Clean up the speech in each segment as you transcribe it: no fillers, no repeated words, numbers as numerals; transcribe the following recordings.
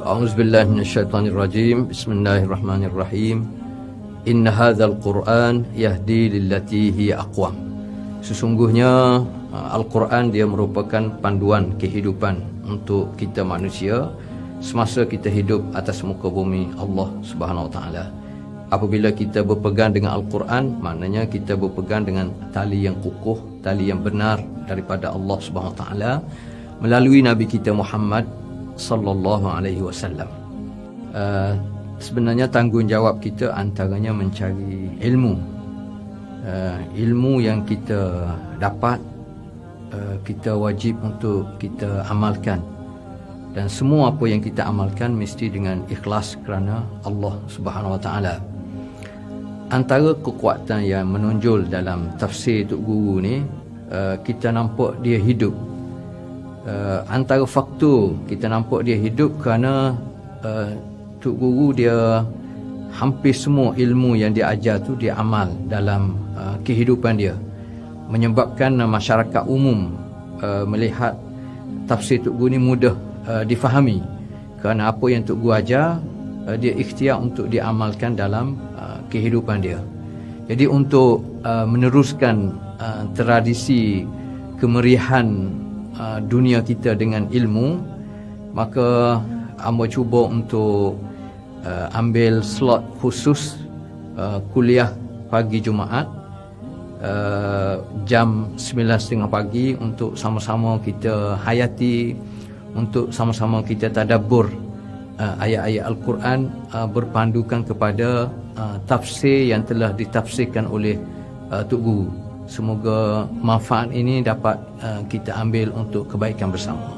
A'udzubillahi minasyaitonirrajim. Bismillahirrahmanirrahim. Inna hadzal Qur'an yahdi lillati hiya aqwam. Sesungguhnya Al-Quran dia merupakan panduan kehidupan untuk kita manusia semasa kita hidup atas muka bumi Allah Subhanahu Wa Taala. Apabila kita berpegang dengan Al-Quran, maknanya kita berpegang dengan tali yang kukuh, tali yang benar daripada Allah Subhanahu Wa Taala melalui Nabi kita Muhammad sallallahu alaihi wasallam. Sebenarnya tanggungjawab kita antaranya mencari ilmu. Ilmu yang kita dapat, kita wajib untuk kita amalkan. Dan semua apa yang kita amalkan mesti dengan ikhlas kerana Allah Subhanahu Wa Taala. Antara kekuatan yang menonjol dalam tafsir Tok Guru ni, kita nampak dia hidup. Antara faktor kita nampak dia hidup kerana Tok Guru dia hampir semua ilmu yang dia ajar tu dia amal dalam kehidupan dia, menyebabkan masyarakat umum melihat tafsir Tok Guru ni mudah difahami kerana apa yang Tok Guru ajar dia ikhtiar untuk diamalkan dalam kehidupan dia. Jadi untuk meneruskan tradisi kemeriahan dunia kita dengan ilmu, maka hamba cuba untuk ambil slot khusus kuliah pagi Jumaat jam 9.30 pagi untuk sama-sama kita hayati, untuk sama-sama kita tadabbur ayat-ayat Al-Quran berpandukan kepada tafsir yang telah ditafsirkan oleh Tok Guru. Semoga manfaat ini dapat kita ambil untuk kebaikan bersama.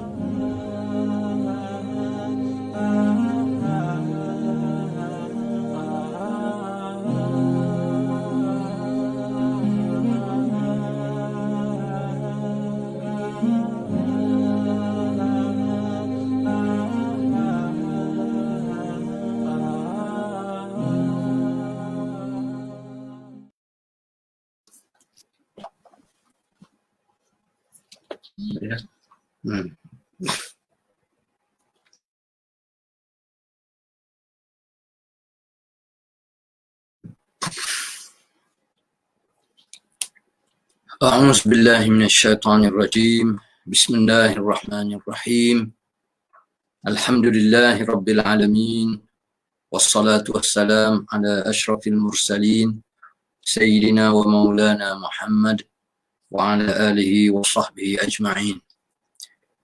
A'udzu billahi minasyaitonir rajim. Bismillahirrahmanirrahim. Alhamdulillahi rabbil alamin. Wassalatu wassalam ala asyrafil mursalin sayyidina wa maulana Muhammad wa ala alihi wa sahbihi ajma'in.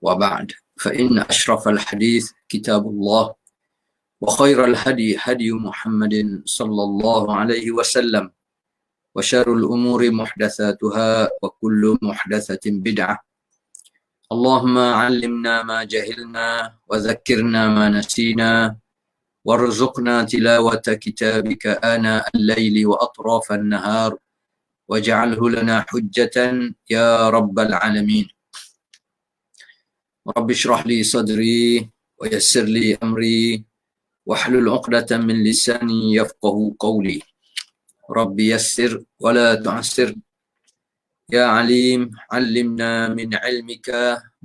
Wa ba'd. Fa inna asyrafal hadith kitabullah wa khairal hadi hadi Muhammadin sallallahu alaihi wasallam. وشر الأمور محدثاتها وكل محدثة بدعة. اللهم علمنا ما جهلنا وذكرنا ما نسينا وارزقنا تلاوة كتابك آناء الليل وأطراف النهار واجعله لنا حجة يا رب العالمين. رب اشرح لي صدري ويسر لي أمري واحلل عقدة من لساني يفقه قولي. ربي يسر ولا تعسر يا عليم علمنا من علمك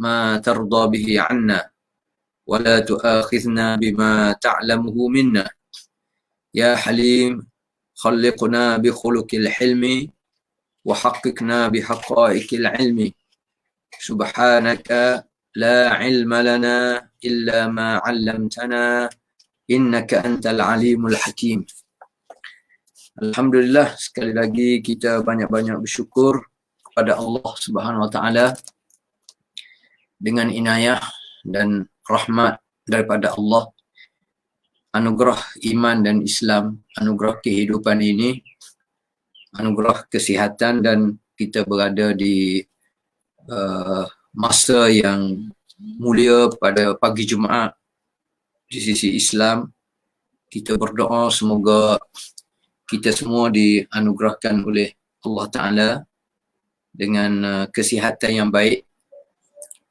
ما ترضى به عنا ولا تؤاخذنا بما تعلمه منا يا حليم خلقنا بخلق الحلم وحققنا بحقائق العلم سبحانك لا علم لنا إلا ما علمتنا إنك أنت العليم الحكيم. Alhamdulillah, sekali lagi kita banyak-banyak bersyukur kepada Allah Subhanahu Wa Taala dengan inayah dan rahmat daripada Allah, anugerah iman dan Islam, anugerah kehidupan ini, anugerah kesihatan, dan kita berada di masa yang mulia pada pagi Jumaat di sisi Islam. Kita berdoa semoga kita semua dianugerahkan oleh Allah Ta'ala dengan kesihatan yang baik,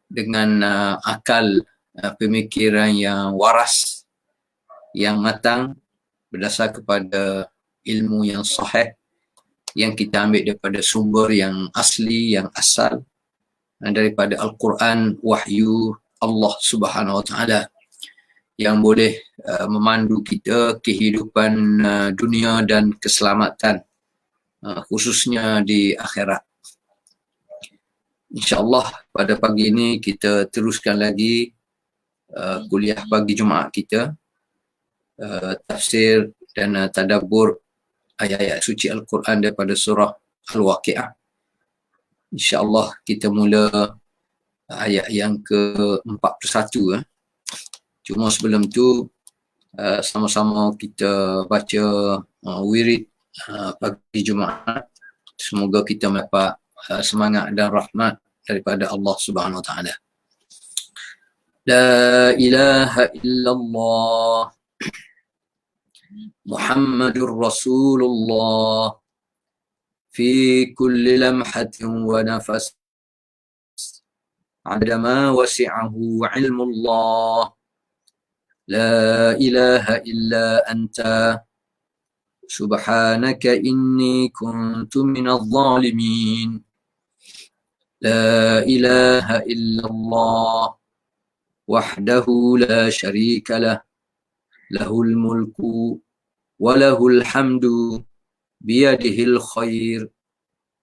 dengan akal pemikiran yang waras, yang matang, berdasar kepada ilmu yang sahih, yang kita ambil daripada sumber yang asli, yang asal, daripada Al-Quran, wahyu Allah Subhanahu Wa Ta'ala. yang boleh memandu kita kehidupan dunia dan keselamatan, khususnya di akhirat. InsyaAllah pada pagi ini kita teruskan lagi kuliah pagi Jumaat kita, tafsir dan tadabbur ayat-ayat suci Al-Quran daripada surah Al-Waqi'ah. InsyaAllah kita mula ayat yang ke-41. Cuma sebelum tu sama-sama kita baca wirid pagi Jumaat. Semoga kita mendapat semangat dan rahmat daripada Allah Subhanahu Wa Taala. La ilaha illallah Muhammadur Rasulullah fi kulli lamhatin wa nafas ada ma wasi'ahu ilmullah. La ilaha illa anta subhanaka inni kuntu minadh dhalimin. La ilaha illallah wahdahu la sharika lah, lahul mulku wa lahul hamdu biyadihil khair,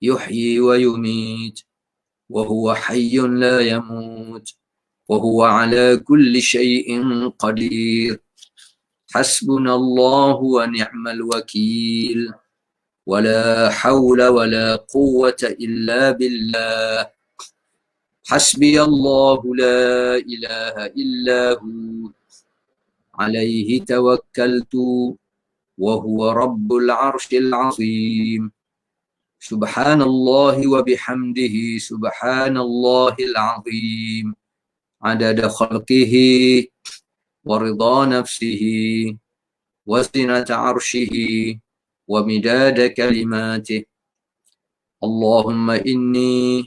yuhyi wa yumit, wa huwa hayyun la yamut, wa huwa ala kulli shay'in qadir. Hasbunallahu wa ni'mal wakil, wa la hawla wa la quwwata illa billah. Hasbiyallahu la ilaha illa hu, alaihi tawakkaltu, wa huwa rabbul arshil azim. Subhanallah wa bihamdihi subhanallahil azim. Adada khalqihi wa ridha nafsihi wa zinata arshihi wa midada kalimatih. Allahumma inni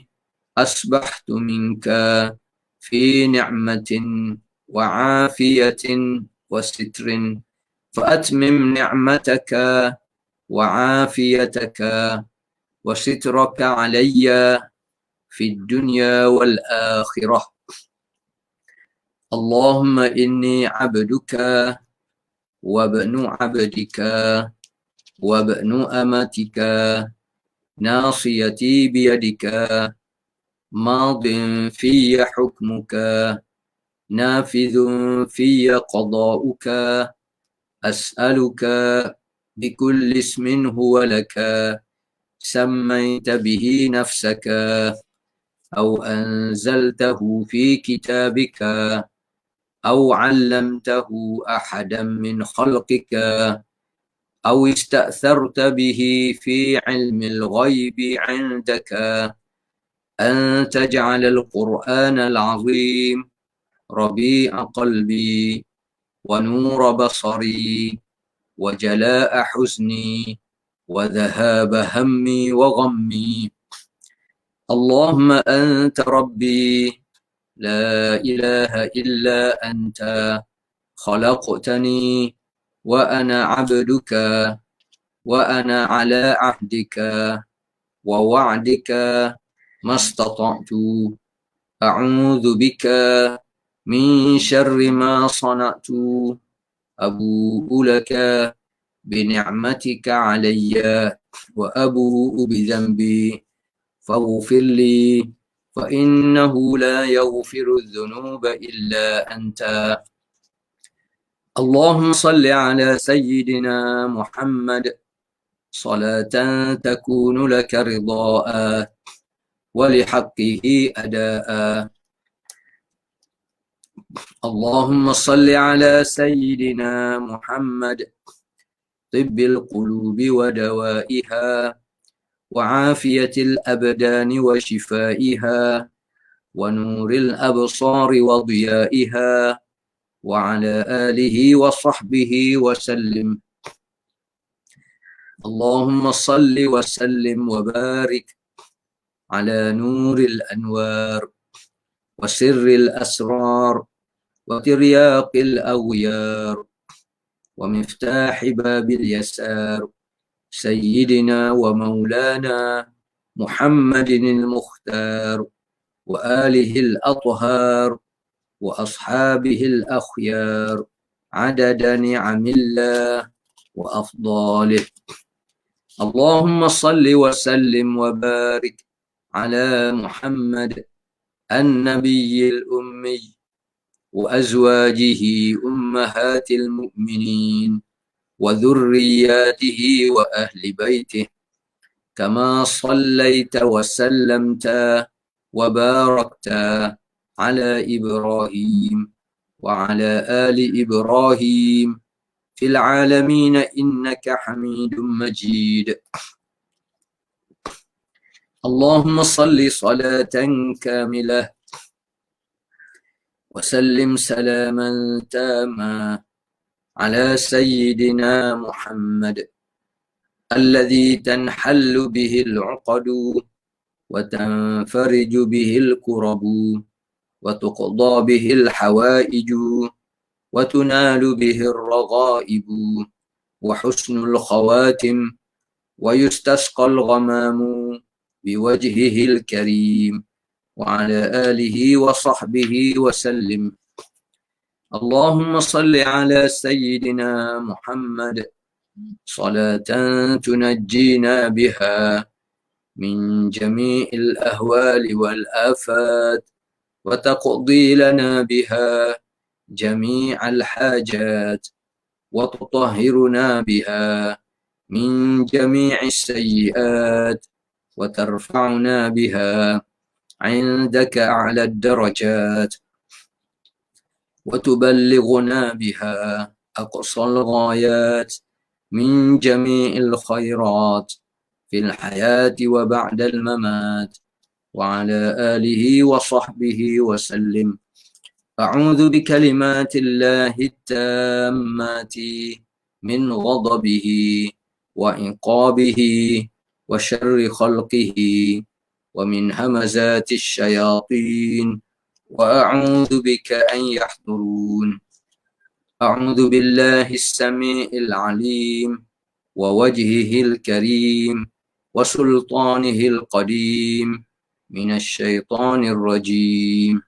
asbahtu minka fi ni'matin wa afiyatin wa sitrin fa'atmim ni'mataka wa afiyataka wa sitraka alayya fi dunya wal akhirah. Allahumma inni abduka wa ibnu abdika wa ibnu amatika nasiyati biyadika madin fiyya hukmuka nafidhun fiyya qada'uka as'aluka bikulli ismin huwa laka سميت به نفسك أو أنزلته في كتابك أو علمته أحدا من خلقك أو استأثرت به في علم الغيب عندك أن تجعل القرآن العظيم ربيع قلبي ونور بصري وجلاء حزني وذهاب همي وغمي. اللهم أنت ربي لا إله إلا أنت خلقتني وأنا عبدك وأنا على عهدك ووعدك ما استطعت أعوذ بك من شر ما صنعت أبوء لك بنعمتك علي وأبوء بذنبي فاغفر لي فإنه لا يغفر الذنوب إلا أنت. اللهم صل على سيدنا محمد صلاة تكون لك رضاء ولحقه أداء. اللهم صل على سيدنا محمد طب القلوب ودوائها وعافية الأبدان وشفائها ونور الأبصار وضيائها وعلى آله وصحبه وسلم. اللهم صل وسلم وبارك على نور الأنوار وسر الأسرار وترياق الأغيار ومفتاح باب اليسار سيدنا ومولانا محمد المختار وآله الأطهار وأصحابه الأخيار عدد نعم الله وأفضاله. اللهم صل وسلم وبارك على محمد النبي الأمي وأزواجه أمهات المؤمنين وذرياته وأهل بيته، كما صليت وسلمت وباركت على إبراهيم وعلى آل إبراهيم في العالمين إنك حميد مجيد. اللهم صل صلاة كاملة وسلم سلاما تاما على سيدنا محمد الذي تنحل به العقد وتنفرج به الكرب وتقضى به الحوائج وتنال به الرغائب وحسن الخواتم ويستسقى الغمام بوجهه الكريم وعلى آله وصحبه وسلم. اللهم صل على سيدنا محمد صلاة تنجينا بها من جميع الأهوال والآفات وتقضي لنا بها جميع الحاجات وتطهرنا بها من جميع السيئات وترفعنا بها عندك أعلى الدرجات وتبلغنا بها أقصى الغايات من جميع الخيرات في الحياة وبعد الممات وعلى آله وصحبه وسلم. أعوذ بكلمات الله التامات من غضبه وعقابه وشر خلقه ومن همزات الشياطين وأعوذ بك أن يحضرون. أعوذ بالله السميع العليم ووجهه الكريم وسلطانه القديم من الشيطان الرجيم.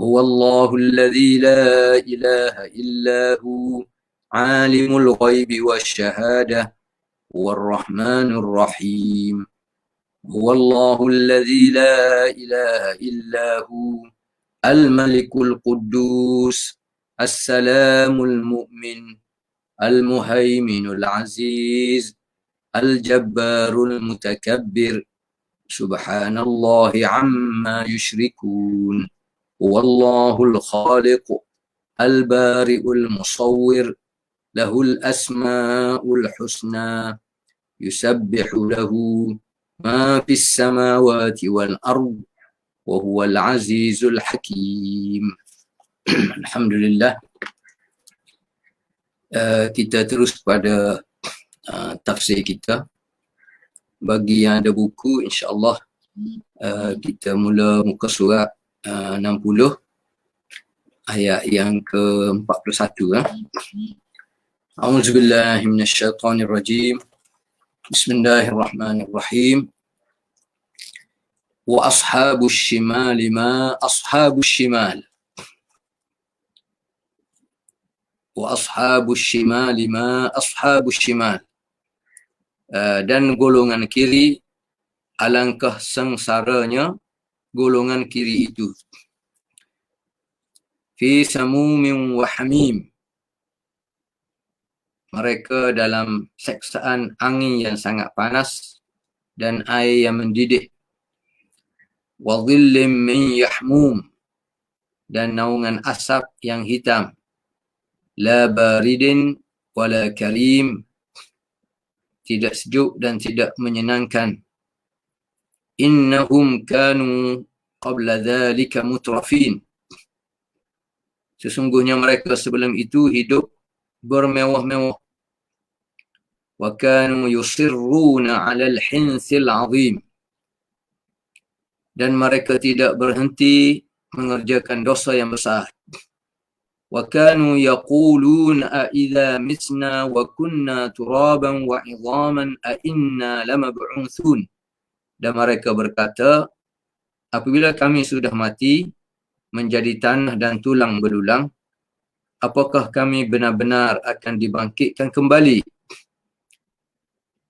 هو الله الذي لا إله إلا هو عالم الغيب والشهادة هو الرحمن الرحيم. هو الله الذي لا إله إلا هو الملك القدوس السلام المؤمن المهيمن العزيز الجبار المتكبر سبحان الله عما يشركون. هو الله الخالق البارئ المصور له الأسماء الحسنى يسبح له ما في السماوات والأرض وهو العزيز الحكيم. Alhamdulillah. Kita terus pada tafsir kita. Bagi yang ada buku, insya-Allah kita mula muka surat 60 ayat yang ke-41. A'udzubillahi minasyaitonirrajim. Bismillahirrahmanirrahim. Wa ashabus shimali ma ashabus shimal. Wa ashabus shimali ma ashabus shimal. Dan golongan kiri, alangkah sengsaranya golongan kiri itu. Fi samumin wa hamim. Mereka dalam seksaan angin yang sangat panas dan air yang mendidih. Wa dhillim min yahmum. Dan naungan asap yang hitam. La baridin wala karim. Tidak sejuk dan tidak menyenangkan. Innahum kanu qabla dhalika mutrafin. Sesungguhnya mereka sebelum itu hidup bermewah-mewah. Wa kanu yusirruna 'ala al-hinsil 'azim. Dan mereka tidak berhenti mengerjakan dosa yang besar. Wa kanu yaquluna a idza mitna wa kunna turaban wa 'idhaman a inna lamab'utsun. Dan mereka berkata, apabila kami sudah mati menjadi tanah dan tulang belulang, apakah kami benar-benar akan dibangkitkan kembali?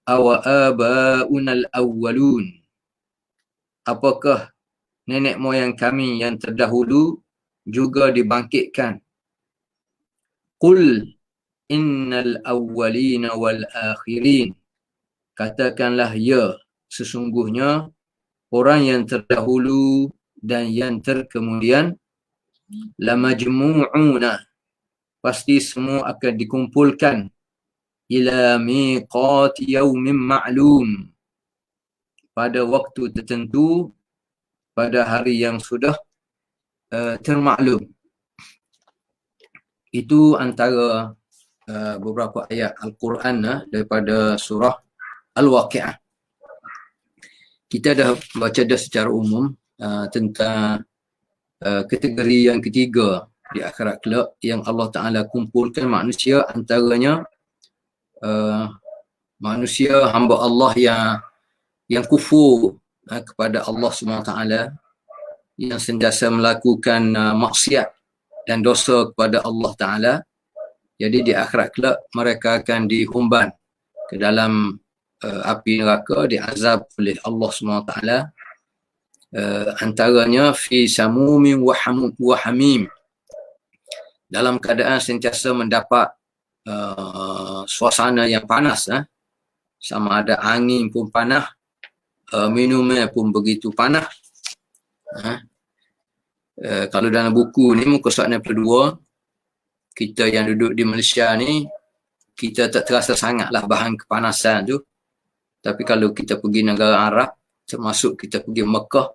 Awa aba'unal awwalun, apakah nenek moyang kami yang terdahulu juga dibangkitkan? Qul innal awwalina wal akhirin, katakanlah ya, sesungguhnya orang yang terdahulu dan yang terkemudian, lamajmu'una, pasti semua akan dikumpulkan, ila miqati yaumin ma'lum, pada waktu tertentu, pada hari yang sudah termaklum. Itu antara beberapa ayat Al-Quran daripada surah Al-Waqi'ah. Kita dah baca dah secara umum tentang kategori yang ketiga di akhirat kelak, yang Allah Ta'ala kumpulkan manusia, antaranya manusia hamba Allah yang kufur kepada Allah SWT, yang sentiasa melakukan maksiat dan dosa kepada Allah Ta'ala. Jadi di akhirat kelak mereka akan dihumban ke dalam api neraka, diazab oleh Allah SWT, antaranya fi samumin wa hamim, dalam keadaan sentiasa mendapat suasana yang panas, sama ada angin pun panas, minumnya pun begitu panas. Kalau dalam buku ni, muka surat 62, kita yang duduk di Malaysia ni, kita tak terasa sangatlah bahan kepanasan tu. Tapi kalau kita pergi negara Arab, termasuk kita pergi Mekah,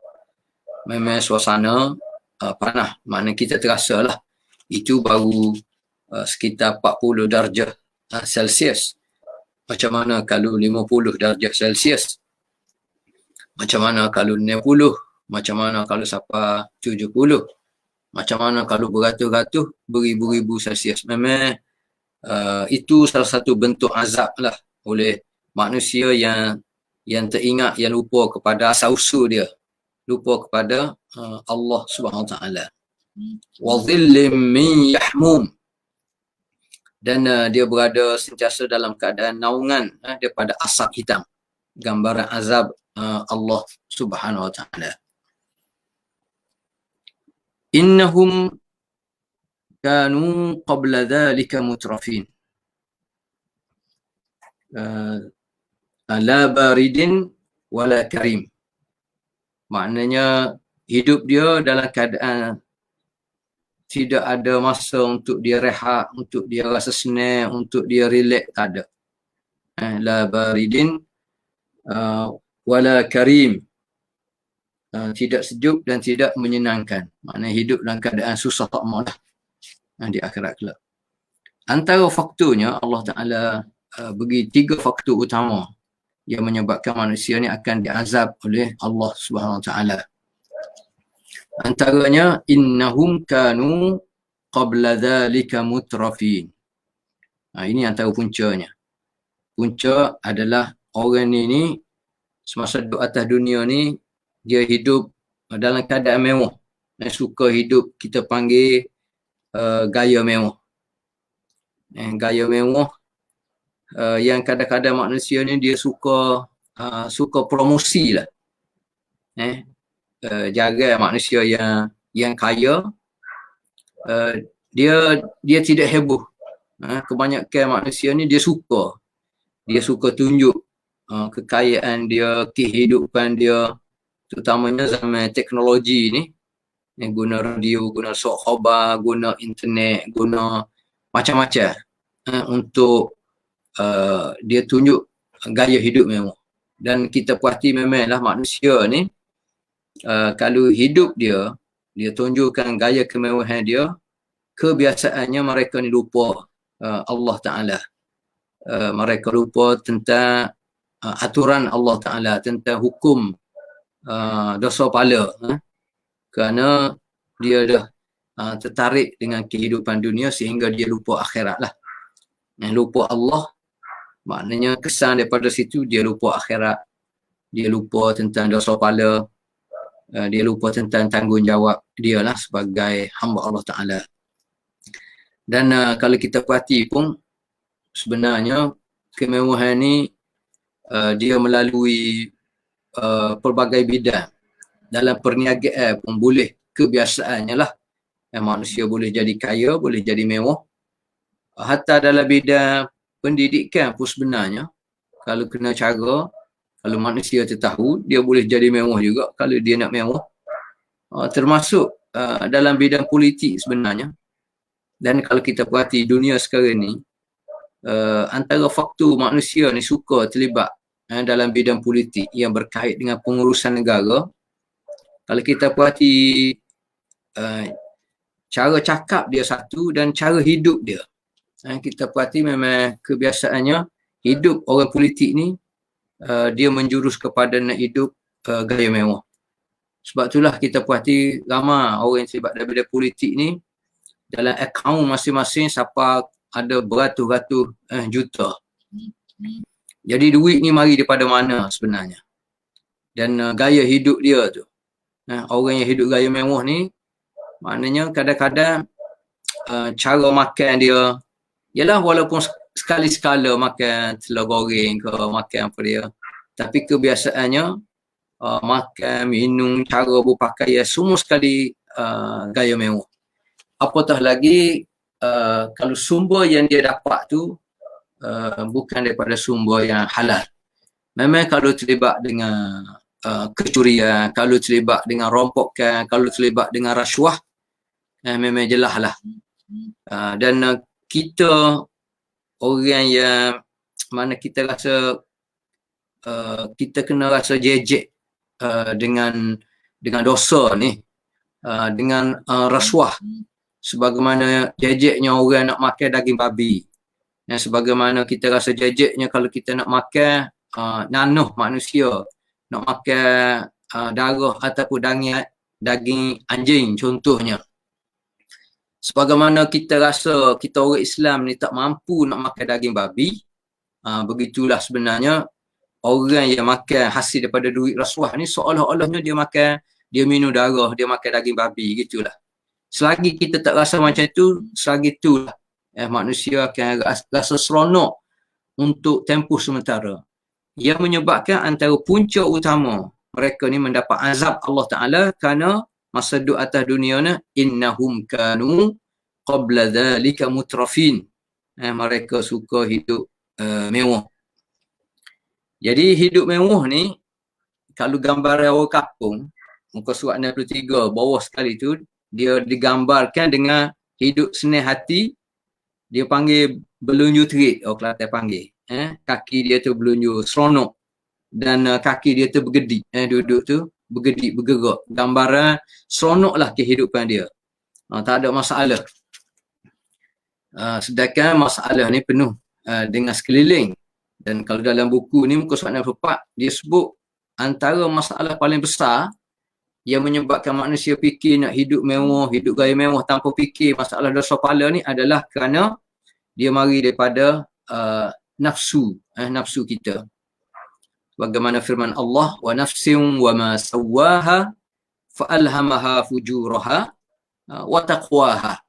memang suasana panas. Maknanya kita terasa lah. Itu baru sekitar 40 darjah Celsius. Macam mana kalau 50 darjah Celsius? Macam mana kalau 60? Macam mana kalau sampai 70? Macam mana kalau beratus-ratus, beribu-ribu Celsius? Memang itu salah satu bentuk azab lah oleh manusia yang teringat, yang lupa kepada asal usul dia, lupa kepada Allah Subhanahu Wa Taala. Wa dhillim min yahmum, dan dia berada sentiasa dalam keadaan naungan daripada asap hitam, gambaran azab Allah Subhanahu Wa Taala. Innahum kanu qabla dhalika mutrafin, la baridin wala karim. Maknanya hidup dia dalam keadaan tidak ada masa untuk dia rehat, untuk dia rasa senang, untuk dia relax, tak ada. La baridin wala karim, tidak sejuk dan tidak menyenangkan. Maknanya hidup dalam keadaan susah tak mau lah di akhirat kelak. Antara faktornya, Allah Ta'ala bagi 3 faktor utama yang menyebabkan manusia ni akan diazab oleh Allah Subhanahu Wa Taala. Antaranya, innahum kanu qabla dhalika mutrafin. Ini antara puncanya. Punca adalah orang ni semasa duduk atas dunia ni, dia hidup dalam keadaan mewah. Dia suka hidup, kita panggil gaya mewah. Gaya mewah yang kadang-kadang manusia ni dia suka promosi lah. Jarang manusia yang kaya dia tidak heboh. Kebanyakan manusia ni dia suka tunjuk kekayaan dia, kehidupan dia, terutamanya zaman teknologi ni, guna radio, guna surat khabar, guna internet, guna macam-macam untuk dia tunjuk gaya hidup mewah. Dan kita perhati memanglah manusia ni kalau hidup dia tunjukkan gaya kemewahan dia, kebiasaannya mereka ni lupa Allah Ta'ala. Mereka lupa tentang aturan Allah Ta'ala, tentang hukum dosa pala, kerana dia dah tertarik dengan kehidupan dunia sehingga dia lupa akhirat lah. Lupa Allah, maknanya kesan daripada situ dia lupa akhirat, dia lupa tentang dosa pala, dia lupa tentang tanggungjawab dia lah sebagai hamba Allah Ta'ala. Dan kalau kita perhati pun sebenarnya kemewahan ni dia melalui pelbagai bidang. Dalam perniagaan pun boleh, kebiasaannya lah. Manusia boleh jadi kaya, boleh jadi mewah. Hatta dalam bidang pendidikan pun sebenarnya, kalau kena cara, kalau manusia tertahu, dia boleh jadi mewah juga kalau dia nak mewah. Termasuk dalam bidang politik sebenarnya. Dan kalau kita perhati dunia sekarang ni, antara faktor manusia ni suka terlibat dalam bidang politik yang berkait dengan pengurusan negara. Kalau kita perhati cara cakap dia satu dan cara hidup dia. Kita perhati memang kebiasaannya hidup orang politik ni dia menjurus kepada nak hidup gaya mewah. Sebab itulah kita perhati ramai orang yang terlibat dalam bidang politik ni dalam akaun masing-masing siapa ada beratus-ratus juta. Jadi duit ni mari daripada mana sebenarnya? Dan gaya hidup dia tu. Orang yang hidup gaya mewah ni maknanya kadang-kadang cara makan dia ialah walaupun sekali-sekala makan telur goreng ke makan apa dia, tapi kebiasaannya makan, minum, cara berpakaian semua sekali gaya mewah. Apatah lagi kalau sumber yang dia dapat tu bukan daripada sumber yang halal. Memang kalau terlibat dengan kecurian, kalau terlibat dengan rompokan, kalau terlibat dengan rasuah, memang jelas lah. Dan kita orang yang mana kita rasa kita kena rasa jejek dengan dosa ni, dengan rasuah. Sebagaimana jejeknya orang nak makan daging babi. Sebagaimana kita rasa jejeknya kalau kita nak makan nanuh manusia, nak makan darah ataupun daging anjing contohnya. Sebagaimana kita rasa kita orang Islam ni tak mampu nak makan daging babi, begitulah sebenarnya orang yang makan hasil daripada duit rasuah ni seolah-olahnya dia minum darah, dia makan daging babi, gitulah. Selagi kita tak rasa macam itu, selagi itulah manusia akan rasa seronok untuk tempoh sementara. Yang menyebabkan antara punca utama mereka ni mendapat azab Allah Ta'ala kerana masa duduk atas dunia ni, innahum kanu qabla dhalika mutrafin. Mereka suka hidup mewah. Jadi hidup mewah ni, kalau gambar orang kampung, muka surat 63, bawah sekali tu, dia digambarkan dengan hidup senang hati, dia panggil belunju terik, orang Kelantan panggil. Kaki dia tu belunju seronok dan kaki dia tu bergedik, duduk tu bergedik, bergerak. Gambaran seronoklah kehidupan dia. Tak ada masalah. Sedangkan masalah ni penuh dengan sekeliling. Dan kalau dalam buku ni muka surat 64 dia sebut antara masalah paling besar yang menyebabkan manusia fikir nak hidup mewah, hidup gaya mewah tanpa fikir masalah dosa pahala ni adalah kerana dia mari daripada nafsu, nafsu kita. Bagaimana firman Allah, wa nafsin wa ma sawwaha fa alhamaha fujuraha wa taqwaha.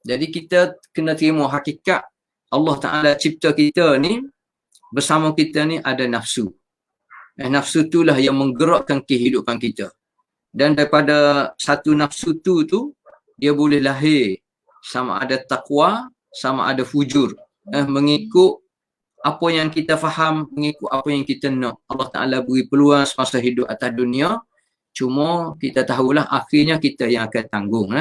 Jadi kita kena terima hakikat Allah Ta'ala cipta kita ni, bersama kita ni ada nafsu. Nafsu itulah yang menggerakkan kehidupan kita. Dan daripada satu nafsu tu dia boleh lahir sama ada taqwa, sama ada fujur. Mengikut apa yang kita faham, mengikut apa yang kita nak. Allah Ta'ala beri peluang semasa hidup atas dunia. Cuma kita tahulah akhirnya kita yang akan tanggung.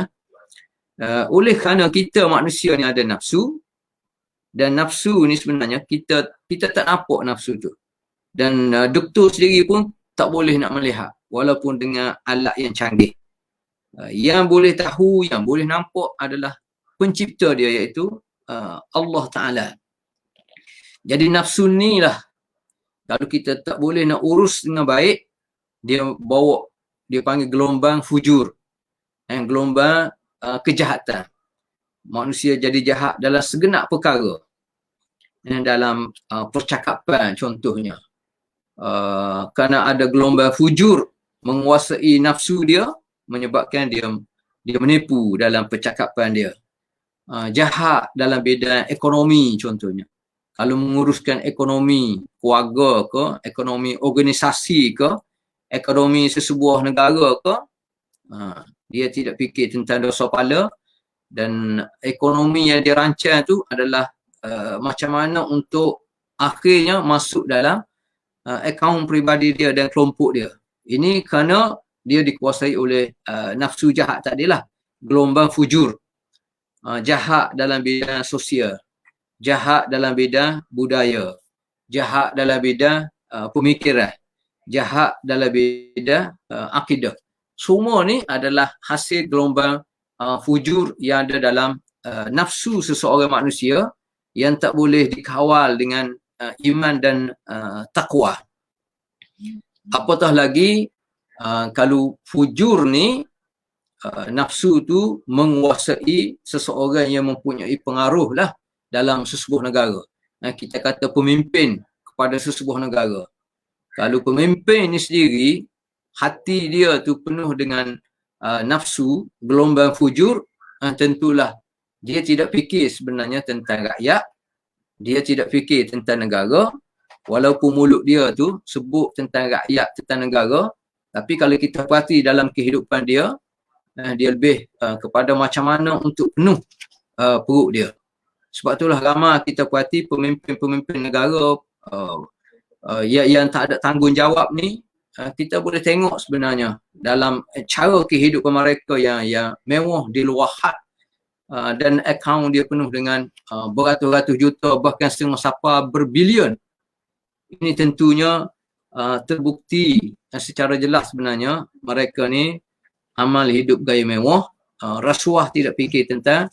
Oleh kerana kita manusia ni ada nafsu, dan nafsu ni sebenarnya kita tak nampak nafsu tu. Dan doktor sendiri pun tak boleh nak melihat walaupun dengan alat yang canggih. Yang boleh tahu, yang boleh nampak adalah pencipta dia, iaitu Allah Ta'ala. Jadi nafsu ni lah, kalau kita tak boleh nak urus dengan baik, dia panggil gelombang fujur, gelombang kejahatan. Manusia jadi jahat dalam segenap perkara. Dalam percakapan contohnya. Kerana ada gelombang fujur menguasai nafsu dia, menyebabkan dia menipu dalam percakapan dia. jahat dalam bidang ekonomi contohnya. Kalau menguruskan ekonomi keluarga ke, ekonomi organisasi ke, ekonomi sesebuah negara ke, dia tidak fikir tentang dosa pala, dan ekonomi yang dia rancang tu adalah macam mana untuk akhirnya masuk dalam akaun peribadi dia dan kelompok dia. Ini kerana dia dikuasai oleh nafsu jahat tadilah, gelombang fujur, jahat dalam bidang sosial, jahat dalam bidang budaya, jahat dalam bidang pemikiran, jahat dalam bidang akidah. Semua ni adalah hasil gelombang fujur yang ada dalam nafsu seseorang manusia yang tak boleh dikawal dengan iman dan taqwa. Apatah lagi kalau fujur ni, nafsu tu menguasai seseorang yang mempunyai pengaruh lah dalam sesebuah negara. Kita kata pemimpin kepada sesebuah negara. Kalau pemimpin ni sendiri, hati dia tu penuh dengan nafsu, gelombang fujur, tentulah dia tidak fikir sebenarnya tentang rakyat, dia tidak fikir tentang negara, walaupun mulut dia tu sebut tentang rakyat, tentang negara, tapi kalau kita perhati dalam kehidupan dia, dia lebih kepada macam mana untuk penuh perut dia. Sebab itulah ramai kita perhati pemimpin-pemimpin negara yang tak ada tanggungjawab ni, kita boleh tengok sebenarnya dalam cara kehidupan mereka yang mewah di luar had, dan akaun dia penuh dengan beratus-ratus juta, bahkan setengah sapa berbilion. Ini tentunya terbukti secara jelas sebenarnya mereka ni amal hidup gaya mewah, rasuah, tidak fikir tentang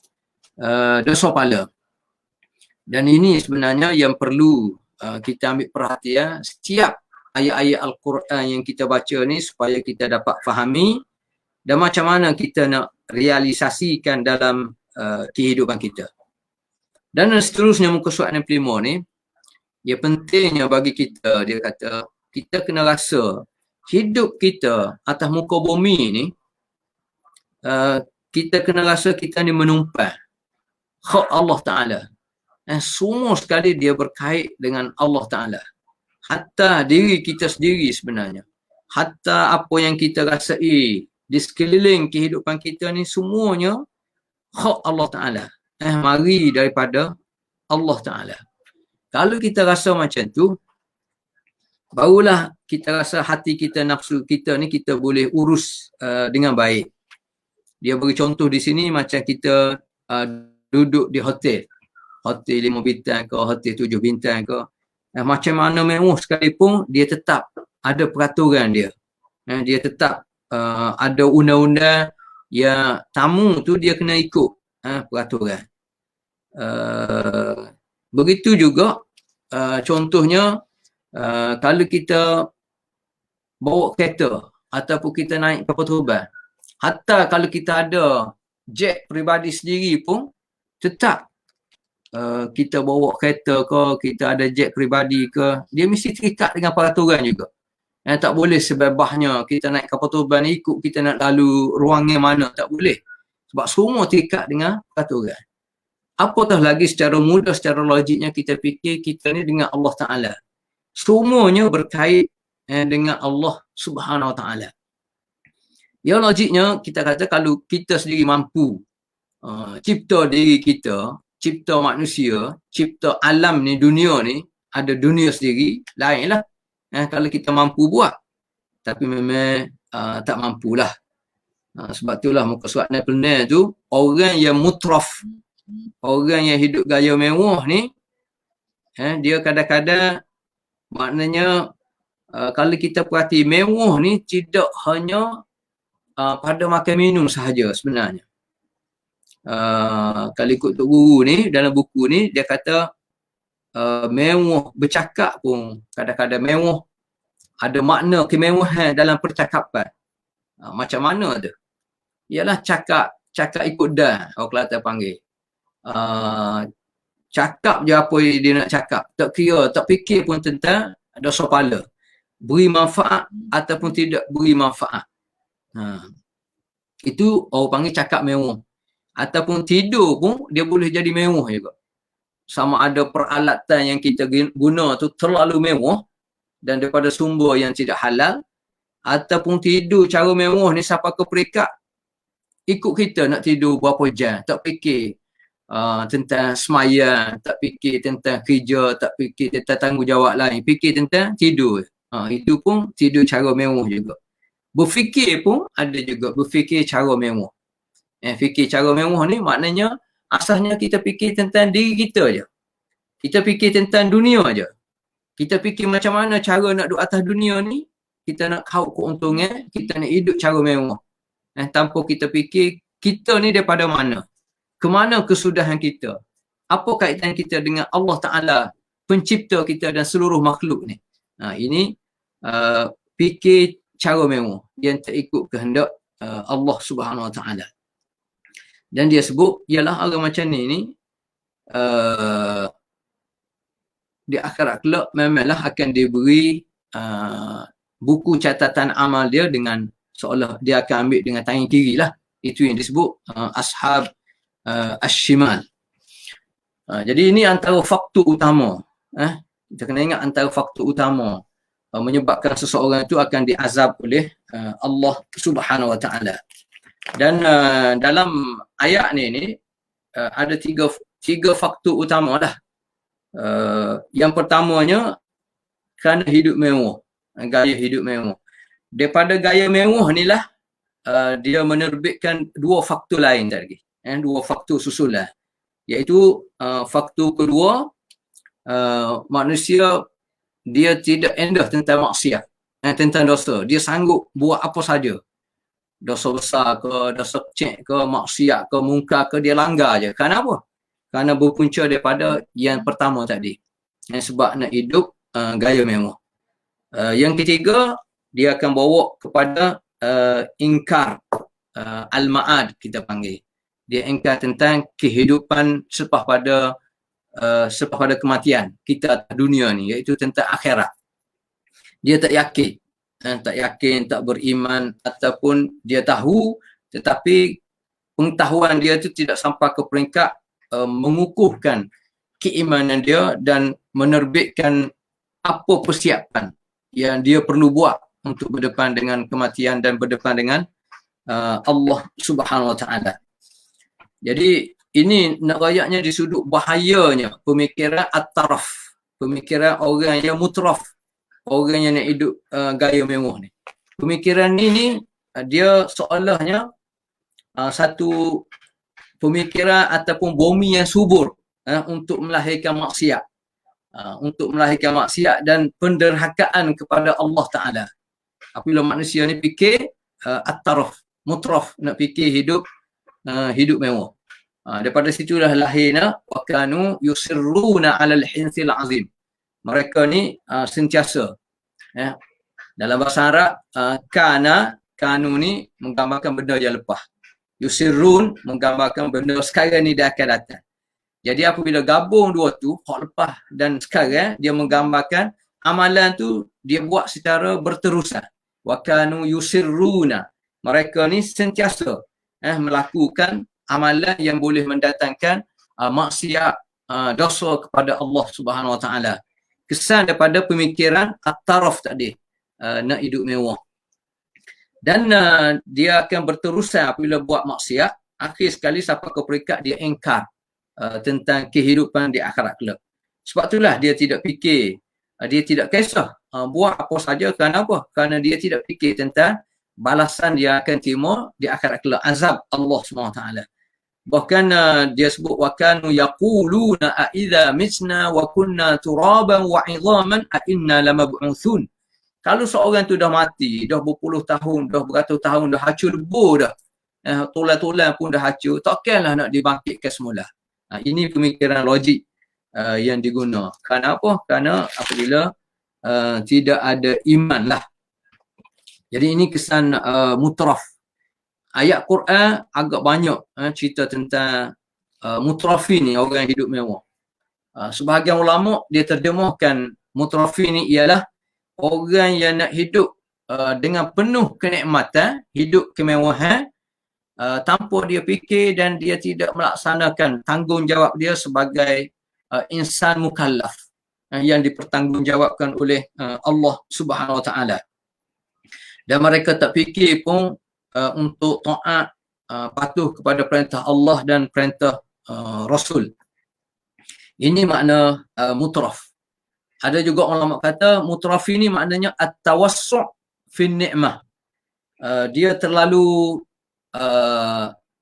dosa pala. Dan ini sebenarnya yang perlu kita ambil perhatian setiap ayat-ayat Al-Quran yang kita baca ni, supaya kita dapat fahami dan macam mana kita nak realisasikan dalam kehidupan kita. Dan seterusnya muka surat 65 ni, ya pentingnya bagi kita, dia kata kita kena rasa hidup kita atas muka bumi ni, kita kena rasa kita ni menumpang hak Allah Ta'ala. Semua sekali dia berkait dengan Allah Ta'ala. Hatta diri kita sendiri sebenarnya. Hatta apa yang kita rasai di sekeliling kehidupan kita ni, semuanya hak Allah Ta'ala. Mari daripada Allah Ta'ala. Kalau kita rasa macam tu, barulah kita rasa hati kita, nafsu kita ni kita boleh urus dengan baik. Dia beri contoh di sini macam kita duduk di hotel 5 bintang ke, hotel 7 bintang ke, macam mana mewah sekalipun, dia tetap ada peraturan dia. Dia tetap ada undang-undang yang tamu tu dia kena ikut peraturan. Begitu juga contohnya kalau kita bawa kereta ataupun kita naik kapal terbang, hatta kalau kita ada jet peribadi sendiri pun, tetap kita bawa kereta ke, kita ada jet peribadi ke, dia mesti terikat dengan peraturan juga. Tak boleh sebebasnya kita naik kapal terbang ni ikut kita nak lalu ruangnya mana, tak boleh. Sebab semua terikat dengan peraturan. Apatah lagi secara mudah, secara logiknya kita fikir kita ni dengan Allah Ta'ala. Semuanya berkait dengan Allah Subhanahu Wa Ta'ala. Ya logiknya kita kata kalau kita sendiri mampu cipta diri kita, cipta manusia, cipta alam ni, dunia ni, ada dunia sendiri, lainlah. Kalau kita mampu buat. Tapi memang tak mampulah. Sebab itulah muka surat 66 tu, orang yang mutraf, orang yang hidup gaya mewah ni, dia kadang-kadang maknanya kalau kita perhati, mewah ni tidak hanya pada makan minum sahaja sebenarnya. Kalau ikut Tok Guru ni, dalam buku ni, dia kata mewah bercakap pun kadang-kadang mewah. Ada makna kemewahan dalam percakapan. Macam mana tu? Ialah cakap ikut dah, orang Kelantan panggil. Cakap je apa dia nak cakap. Tak kira, tak fikir pun tentang dosa pala. Beri manfaat ataupun tidak beri manfaat. Itu orang panggil cakap mewah. Ataupun tidur pun dia boleh jadi mewah juga. Sama ada peralatan yang kita guna tu terlalu mewah dan daripada sumber yang tidak halal, ataupun tidur cara mewah ni sampai ke peringkat ikut kita nak tidur berapa jam, tak fikir tentang sembahyang, tak fikir tentang kerja, tak fikir tentang tanggungjawab lain, fikir tentang tidur. Itu pun tidur cara mewah juga. Berfikir pun ada juga berfikir cara mewah. Fikir cara mewah ni maknanya asalnya kita fikir tentang diri kita je. Kita fikir tentang dunia je. Kita fikir macam mana cara nak duduk atas dunia ni, kita nak kau keuntungan, kita nak hidup cara mewah. Tanpa kita fikir kita ni daripada mana, ke mana kesudahan kita, apa kaitan kita dengan Allah Ta'ala, pencipta kita dan seluruh makhluk ni. Ini fikir cara mewah yang tak ikut kehendak Allah Subhanahu Wa Ta'ala. Dan dia sebut, ialah orang macam ni di akhirat kelak memanglah akan diberi buku catatan amal dia dengan seolah dia akan ambil dengan tangan kiri lah. Itu yang disebut ashab ashimal. Jadi ini antara faktor utama. Kita kena ingat antara faktor utama menyebabkan seseorang itu akan diazab oleh Allah Subhanahu Wa Ta'ala. Dan dalam ayat ni ada tiga faktor utama lah. Yang pertamanya kerana hidup mewah, gaya hidup mewah. Daripada gaya mewah ni lah dia menerbitkan dua faktor lain tadi. Dua faktor susulan. Iaitu faktor kedua, manusia dia tidak endah tentang maksiat, tentang dosa. Dia sanggup buat apa saja. Dosa besar ke, dosa kecil ke, maksiat ke, mungkar ke, dia langgar je. Kerana apa? Kerana berpunca daripada yang pertama tadi. Sebab nak hidup gaya mewah. Yang ketiga, dia akan bawa kepada ingkar al-ma'ad kita panggil. Dia ingkar tentang kehidupan selepas pada kematian kita atas dunia ni, iaitu tentang akhirat. Dia tak yakin, tak beriman, ataupun dia tahu tetapi pengetahuan dia tu tidak sampai ke peringkat mengukuhkan keimanan dia dan menerbitkan apa persiapan yang dia perlu buat untuk berdepan dengan kematian dan berdepan dengan Allah Subhanahu Wa Ta'ala. Jadi ini nak rayaknya di sudut bahayanya pemikiran at-taraf, pemikiran orang yang mutraf, orang yang nak hidup gaya mewah ni. Pemikiran ni dia seolahnya satu pemikiran ataupun bumi yang subur untuk melahirkan maksiat. Untuk melahirkan maksiat dan penderhakaan kepada Allah Ta'ala. Apabila manusia ni fikir at-taraf, mutraf, nak fikir hidup mewah. Daripada situlah lahirnya wa kanu yusirruna 'alal hinsil azim. Mereka ni sentiasa dalam bahasa Arab kanu ni menggambarkan benda yang lepas. Yusirrun menggambarkan benda sekarang ni dia akan datang. Jadi apabila gabung dua tu, hak lepas dan sekarang, dia menggambarkan amalan tu dia buat secara berterusan. Wa kanu yusirruna. Mereka ni sentiasa melakukan amalan yang boleh mendatangkan maksiat, dosa kepada Allah Subhanahu Wa Ta'ala. Kesan daripada pemikiran at-taraf tadi, nak hidup mewah. Dan dia akan berterusan apabila buat maksiat, akhir sekali sampai ke peringkat dia ingkar tentang kehidupan di akhirat kelak. Sebab itulah dia tidak fikir, dia tidak kisah buat apa saja. Kerana apa? Kerana dia tidak fikir tentang balasan dia akan terima di akhirat kelak, azab Allah SWT. Bahkan dia sebut wa kanu yaquluna a idza mitna wa kunna turaban wa 'idhaman a inna lamab'utsun. Kalau seorang tu dah mati, dah berpuluh tahun, dah beratus tahun, dah hacur debu dah. Tulang-tulang pun dah hacur, takkanlah nak dibangkitkan semula. Ini pemikiran logik yang diguna. Kerana apa? Kerana apabila tidak ada iman lah. Jadi ini kesan mutraf. Ayat Quran agak banyak cerita tentang mutrafin ni, orang yang hidup mewah. Sebahagian ulama dia terjemahkan mutrafin ni ialah orang yang nak hidup dengan penuh kenikmatan, hidup kemewahan, tanpa dia fikir dan dia tidak melaksanakan tanggungjawab dia sebagai insan mukallaf yang dipertanggungjawabkan oleh Allah Subhanahu Wa Taala. Dan mereka tak fikir pun untuk taat, patuh kepada perintah Allah dan perintah Rasul. Ini makna mutraf. Ada juga ulama kata mutraf ini maknanya at-tawassu' fi ni'mah. Dia terlalu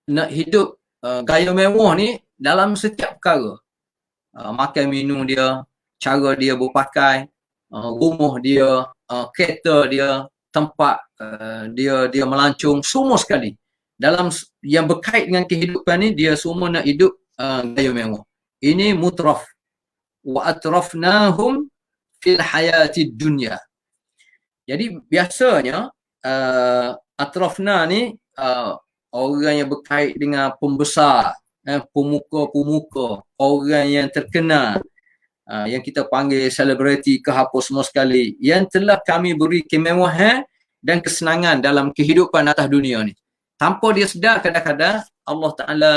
nak hidup gaya mewah ni dalam setiap perkara. Makan minum dia, cara dia berpakai, rumah dia, kereta dia, tempat dia melancong, semua sekali. Dalam yang berkait dengan kehidupan ni, dia semua nak hidup gaya mewah. Ini mutraf. Wa atrafnahum fil hayati dunya. Jadi biasanya atrafna ni orang yang berkait dengan pembesar, pemuka-pemuka, orang yang terkenal, yang kita panggil selebriti ke apa semua sekali, yang telah kami beri kemewahan dan kesenangan dalam kehidupan atas dunia ni. Tanpa dia sedar, kadang-kadang Allah Ta'ala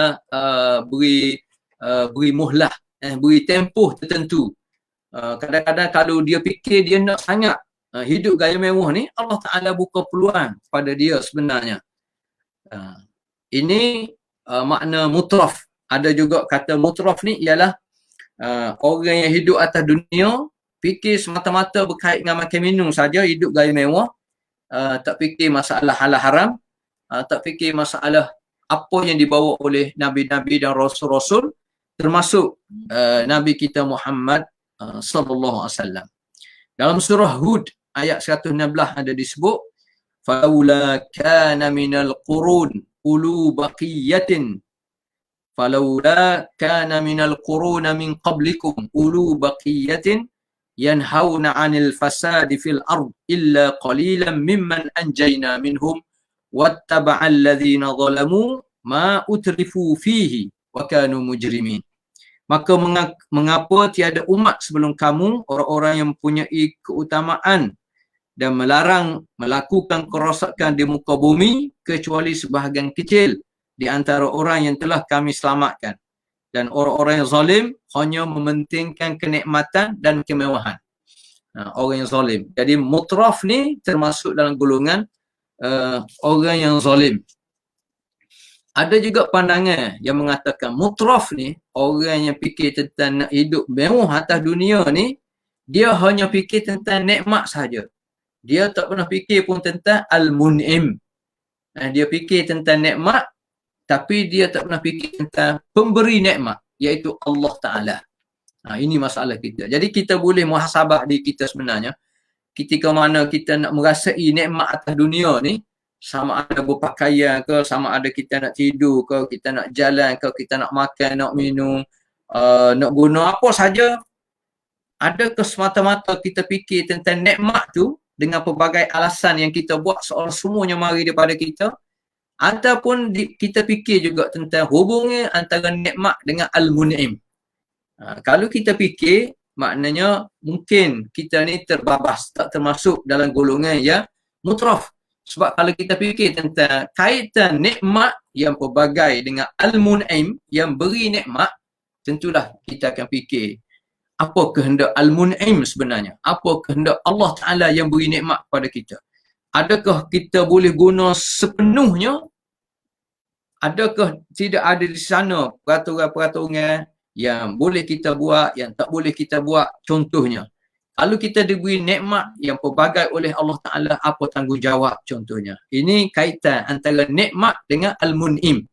beri muhlah, beri tempoh tertentu. Kadang-kadang kalau dia fikir dia nak sangat hidup gaya mewah ni, Allah Ta'ala buka peluang pada dia sebenarnya. Ini makna mutraf. Ada juga kata mutraf ni ialah orang yang hidup atas dunia, fikir semata-mata berkait dengan makan minum saja, hidup gaya mewah, tak fikir masalah halal haram, tak fikir masalah apa yang dibawa oleh Nabi-Nabi dan Rasul-Rasul, termasuk Nabi kita Muhammad sallallahu alaihi wasallam. Dalam surah Hud ayat 116 ada disebut, "Faula kana minal qurun ulu baqiyatin فلولا كان من القرون من قبلكم أولو بقية ينهون عن الفساد في الأرض إلا قليلا ممن أنجينا منهم واتبع الذين ظلموا ما أترفوا فيه وكانوا مجرمين." Maka mengapa tiada umat sebelum kamu, orang-orang yang mempunyai keutamaan dan melarang melakukan kerosakan di muka bumi, kecuali sebahagian kecil di antara orang yang telah kami selamatkan. Dan orang-orang yang zalim hanya mementingkan kenikmatan dan kemewahan. Orang yang zalim. Jadi mutraf ni termasuk dalam golongan orang yang zalim. Ada juga pandangan yang mengatakan mutraf ni, orang yang fikir tentang nak hidup mewah atas dunia ni, dia hanya fikir tentang nikmat saja. Dia tak pernah fikir pun tentang al-mun'im. Dia fikir tentang nikmat, tapi dia tak pernah fikir tentang pemberi nikmat, iaitu Allah Ta'ala. Ini masalah kita. Jadi kita boleh muhasabah diri kita sebenarnya. Ketika mana kita nak merasai nikmat atas dunia ni, sama ada berpakaian ke, sama ada kita nak tidur ke, kita nak jalan ke, kita nak makan, nak minum, nak guna apa saja. Adakah semata-mata kita fikir tentang nikmat tu dengan pelbagai alasan yang kita buat seolah semuanya mari daripada kita, ataupun kita fikir juga tentang hubungan antara nikmat dengan al-mun'im. Kalau kita fikir, maknanya mungkin kita ni terbabas, tak termasuk dalam golongan yang mutraf. Sebab kalau kita fikir tentang kaitan nikmat yang pelbagai dengan al-mun'im, yang beri nikmat, tentulah kita akan fikir apa kehendak al-mun'im sebenarnya, apa kehendak Allah Ta'ala yang beri nikmat kepada kita. Adakah kita boleh guna sepenuhnya? Adakah tidak ada di sana peraturan-peraturan yang boleh kita buat, yang tak boleh kita buat? Contohnya, kalau kita diberi nikmat yang pelbagai oleh Allah Ta'ala, apa tanggungjawab contohnya? Ini kaitan antara nikmat dengan al-mun'im.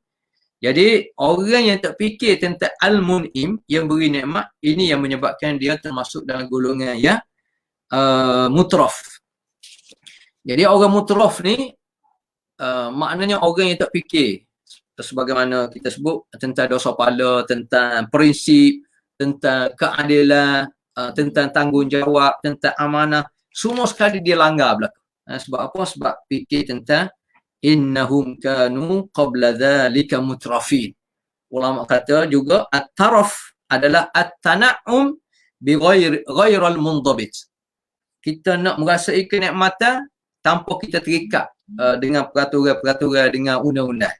Jadi, orang yang tak fikir tentang al-mun'im, yang beri nikmat, ini yang menyebabkan dia termasuk dalam golongan yang mutraf. Jadi, orang mutraf ni, maknanya orang yang tak fikir. Sebagaimana kita sebut tentang dosa pahala, tentang prinsip, tentang keadilan, tentang tanggungjawab, tentang amanah, semua sekali dia langgar belaka. Sebab apa? Sebab fikir tentang innahum kanu qabla dhalika mutrafin. Ulama kata juga at-taraf adalah at-tana'um bi ghairal mundabit. Kita nak merasai kenikmatan tanpa kita terikat dengan peraturan-peraturan, dengan undang-undang.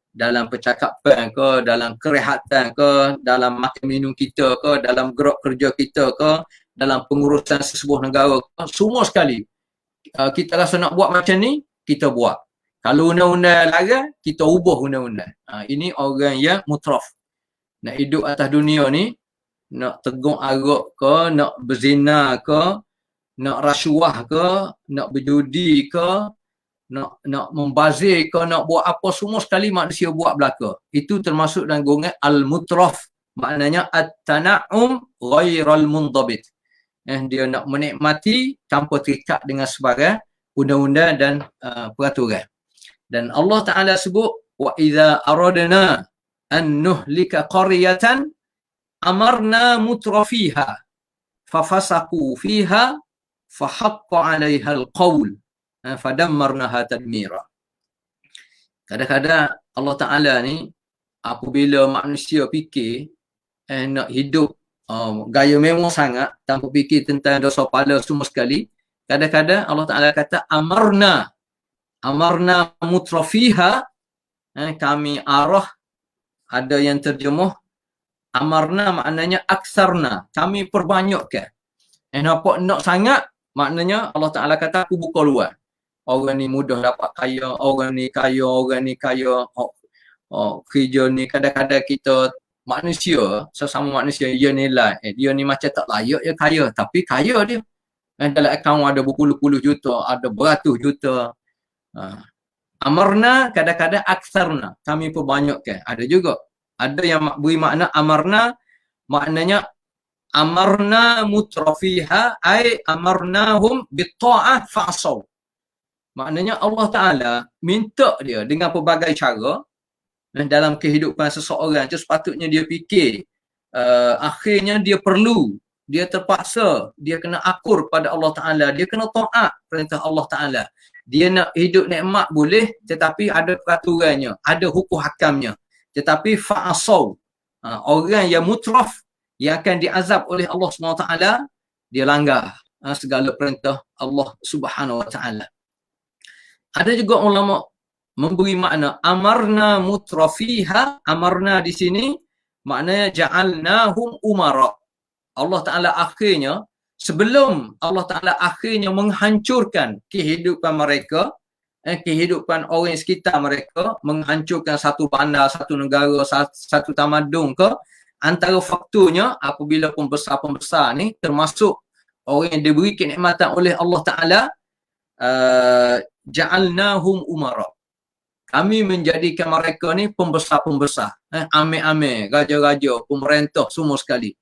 dalam percakapan ke, dalam kerehatan ke, dalam makan minum kita ke, dalam gerak kerja kita ke, dalam pengurusan sesebuah negara ke, semua sekali. Kita rasa nak buat macam ni, kita buat. Kalau undang-undang larang, kita ubah undang-undang. Ini orang yang mutraf. Nak hidup atas dunia ni, nak tegung arak ke, nak berzina ke, nak rasuah ke, nak berjudi ke, nak membazir ke, nak buat apa, semua sekali manusia buat belaka. Itu termasuk dalam golongan al-mutraf. Maknanya at-tana'um ghairal mundabit. Dia nak menikmati tanpa terikat dengan sebarang undang-undang dan peraturan. Dan Allah Ta'ala sebut, wa idza aradna an nuhlika qaryatan amarna mutrafiha fafasaku fiha fahaqqa 'alaiha al-qawl fadammarnaha tadmira. Kadang-kadang Allah Ta'ala ni apabila manusia fikir nak hidup gaya mewah sangat tanpa fikir tentang dosa pahala semua sekali, kadang-kadang Allah Ta'ala kata amarna mutrafiha, kami arah, ada yang terjemuh amarna maknanya aksarna, kami perbanyakkan. Nampak nak sangat, maknanya Allah Ta'ala kata aku buka luar. Orang ni mudah dapat kaya, orang ni kaya, kerja ni kadang-kadang kita manusia, sesama manusia, dia nilai, dia ni macam tak layak dia kaya, tapi kaya dia. Dalam akaun ada berpuluh-puluh juta, ada beratus juta. Amarna kadang-kadang aksarna, kami perbanyakkan. Ada juga. Ada yang beri makna amarna, maknanya amarna mutrafiha ay amarnahum bitta'ah fa'asaw. Maknanya Allah Ta'ala minta dia dengan pelbagai cara dalam kehidupan seseorang tu, sepatutnya dia fikir akhirnya dia perlu, dia terpaksa, dia kena akur pada Allah Ta'ala, dia kena taat perintah Allah Ta'ala. Dia nak hidup nikmat boleh, tetapi ada peraturannya, ada hukum hakamnya. Tetapi fa'asaw, orang yang mutraf, yang akan diazab oleh Allah SWT, dia langgar segala perintah Allah Subhanahu Wa Ta'ala. Ada juga ulama memberi makna amarna mutrafiha, amarna di sini maknanya ja'alnahum umara. Allah Ta'ala akhirnya, sebelum Allah Ta'ala akhirnya menghancurkan kehidupan mereka, kehidupan orang sekitar mereka, menghancurkan satu bandar, satu negara, satu tamadun ke, antara faktornya apabila pembesar-pembesar ni termasuk orang yang diberi kenikmatan oleh Allah Ta'ala, ja'alnahum umara. Kami menjadikan mereka ni pembesar-pembesar, amir-amir, raja-raja, pemerintah semua sekali.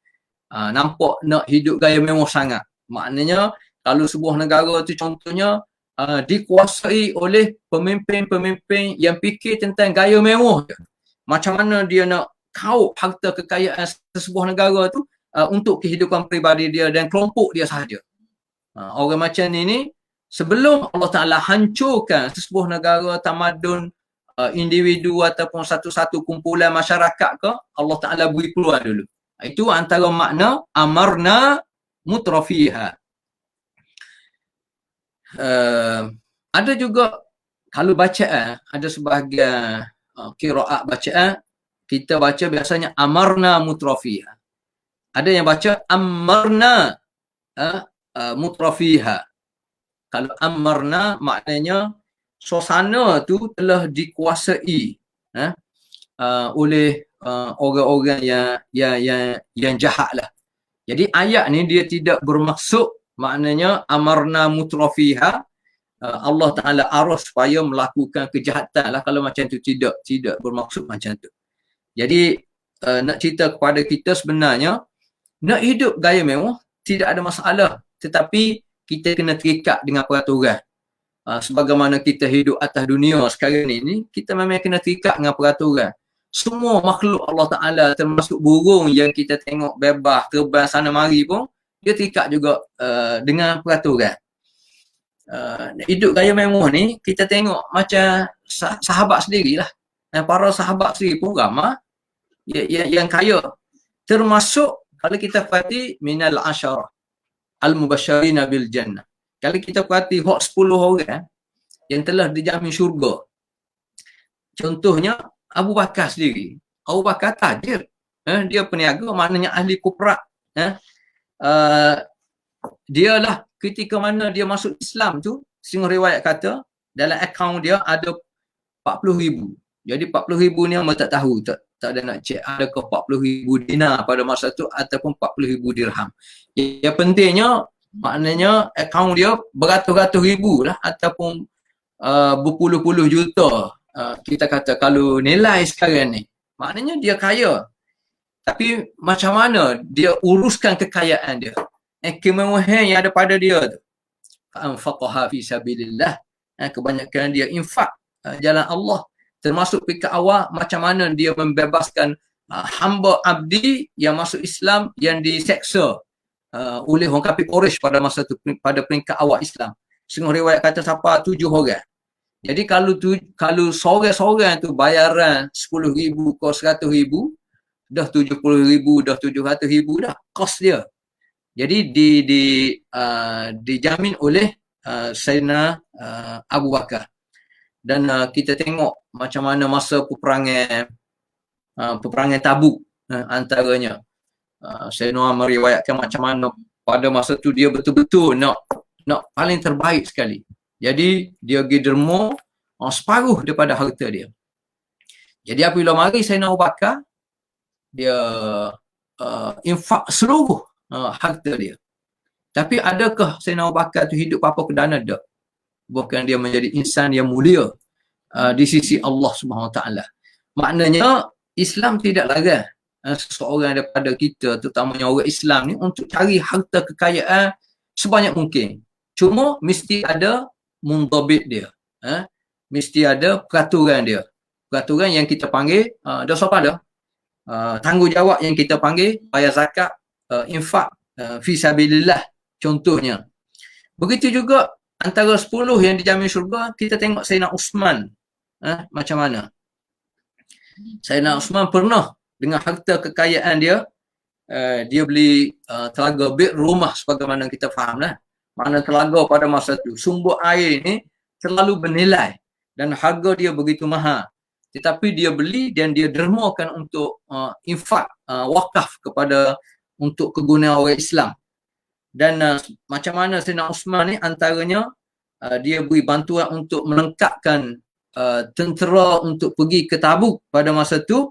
Nampak nak hidup gaya mewah sangat. Maknanya kalau sebuah negara tu contohnya dikuasai oleh pemimpin-pemimpin yang fikir tentang gaya mewah, macam mana dia nak kaup harta kekayaan sebuah negara tu untuk kehidupan peribadi dia dan kelompok dia sahaja. Orang macam ni sebelum Allah Ta'ala hancurkan sebuah negara, tamadun, individu ataupun satu-satu kumpulan masyarakat ke, Allah Ta'ala beri peluang dulu. Itu antara makna amarna mutrafiha. Ada juga kalau bacaan, ada sebahagian qiraat bacaan, kita baca biasanya amarna mutrafiha. Ada yang baca amarna mutrafiha. Kalau amarna maknanya suasana tu telah dikuasai oleh orang-orang yang jahat lah. Jadi ayat ni dia tidak bermaksud maknanya amarna mutrafiha Allah Ta'ala arah supaya melakukan kejahatan lah. Kalau macam tu tidak bermaksud macam tu. Jadi nak cerita kepada kita sebenarnya nak hidup gaya mewah tidak ada masalah, tetapi kita kena terikat dengan peraturan. Sebagaimana kita hidup atas dunia sekarang ni, kita memang kena terikat dengan peraturan. Semua makhluk Allah Ta'ala termasuk burung yang kita tengok bebas terbang sana mari pun, dia terikat juga dengan peraturan. Hidup gaya mewah ni kita tengok macam sahabat sendirilah. Para sahabat sendiri pun ramai yang kaya. Termasuk kalau kita perhati minal asyarah al-mubasysyirina bil jannah. Kalau kita perhati hak 10 orang yang telah dijamin syurga. Contohnya Abu Bakar sendiri. Abu Bakar tajir. Dia peniaga, maknanya ahli kuprak. Uh, dia lah ketika mana dia masuk Islam tu, setengah riwayat kata, dalam akaun dia ada 40,000. Jadi 40,000 ni orang tak tahu, tak ada nak cek adakah 40,000 dinar pada masa tu ataupun 40,000 dirham. Yang pentingnya, maknanya akaun dia beratus-ratus ribu lah ataupun berpuluh-puluh juta. Kita kata kalau nilai sekarang ni, maknanya dia kaya. Tapi macam mana dia uruskan kekayaan dia? Kemewahan yang ada pada dia tu. Anfaqaha fi sabilillah. Kebanyakan dia infak jalan Allah. Termasuk peringkat awal macam mana dia membebaskan hamba abdi yang masuk Islam yang diseksa oleh orang kafir Quraisy pada masa tu, pada peringkat awal Islam. Setengah riwayat kata sampai 7 orang. Jadi kalau seorang-seorang tu bayaran 10,000 ke 100,000, dah 70,000, dah 700,000 dah kos dia. Jadi dijamin oleh Sayyidina Abu Bakar. Dan kita tengok macam mana masa peperangan Tabuk antaranya. Sayyidina meriwayatkan macam mana pada masa tu dia betul-betul nak paling terbaik sekali. Jadi dia pergi derma separuh daripada harta dia. Jadi apabila mari Sayyidina Abu Bakar, dia infak seluruh harta dia. Tapi adakah Sayyidina Abu Bakar tu hidup apa perdana? Tak. Bukan dia menjadi insan yang mulia di sisi Allah Subhanahu Wa Taala. Maknanya Islam tidak larang seseorang daripada kita, terutamanya orang Islam ni, untuk cari harta kekayaan sebanyak mungkin. Cuma mesti ada mundabit dia. Mesti ada peraturan dia. Peraturan yang kita panggil dosa pada. Tanggungjawab yang kita panggil bayar zakat, infak fi sabilillah contohnya. Begitu juga antara 10 yang dijamin syurga, kita tengok Sayyidina Uthman macam mana. Sayyidina Uthman pernah dengan harta kekayaan dia, dia beli telaga Bir Rumah sebagaimana kita faham lah. Mana telaga pada masa tu, sumber air ni terlalu bernilai dan harga dia begitu mahal. Tetapi dia beli dan dia dermakan untuk infak, wakaf kepada untuk kegunaan orang Islam. Dan macam mana Sayyidina Uthman ni antaranya dia beri bantuan untuk melengkapkan tentera untuk pergi ke Tabuk pada masa tu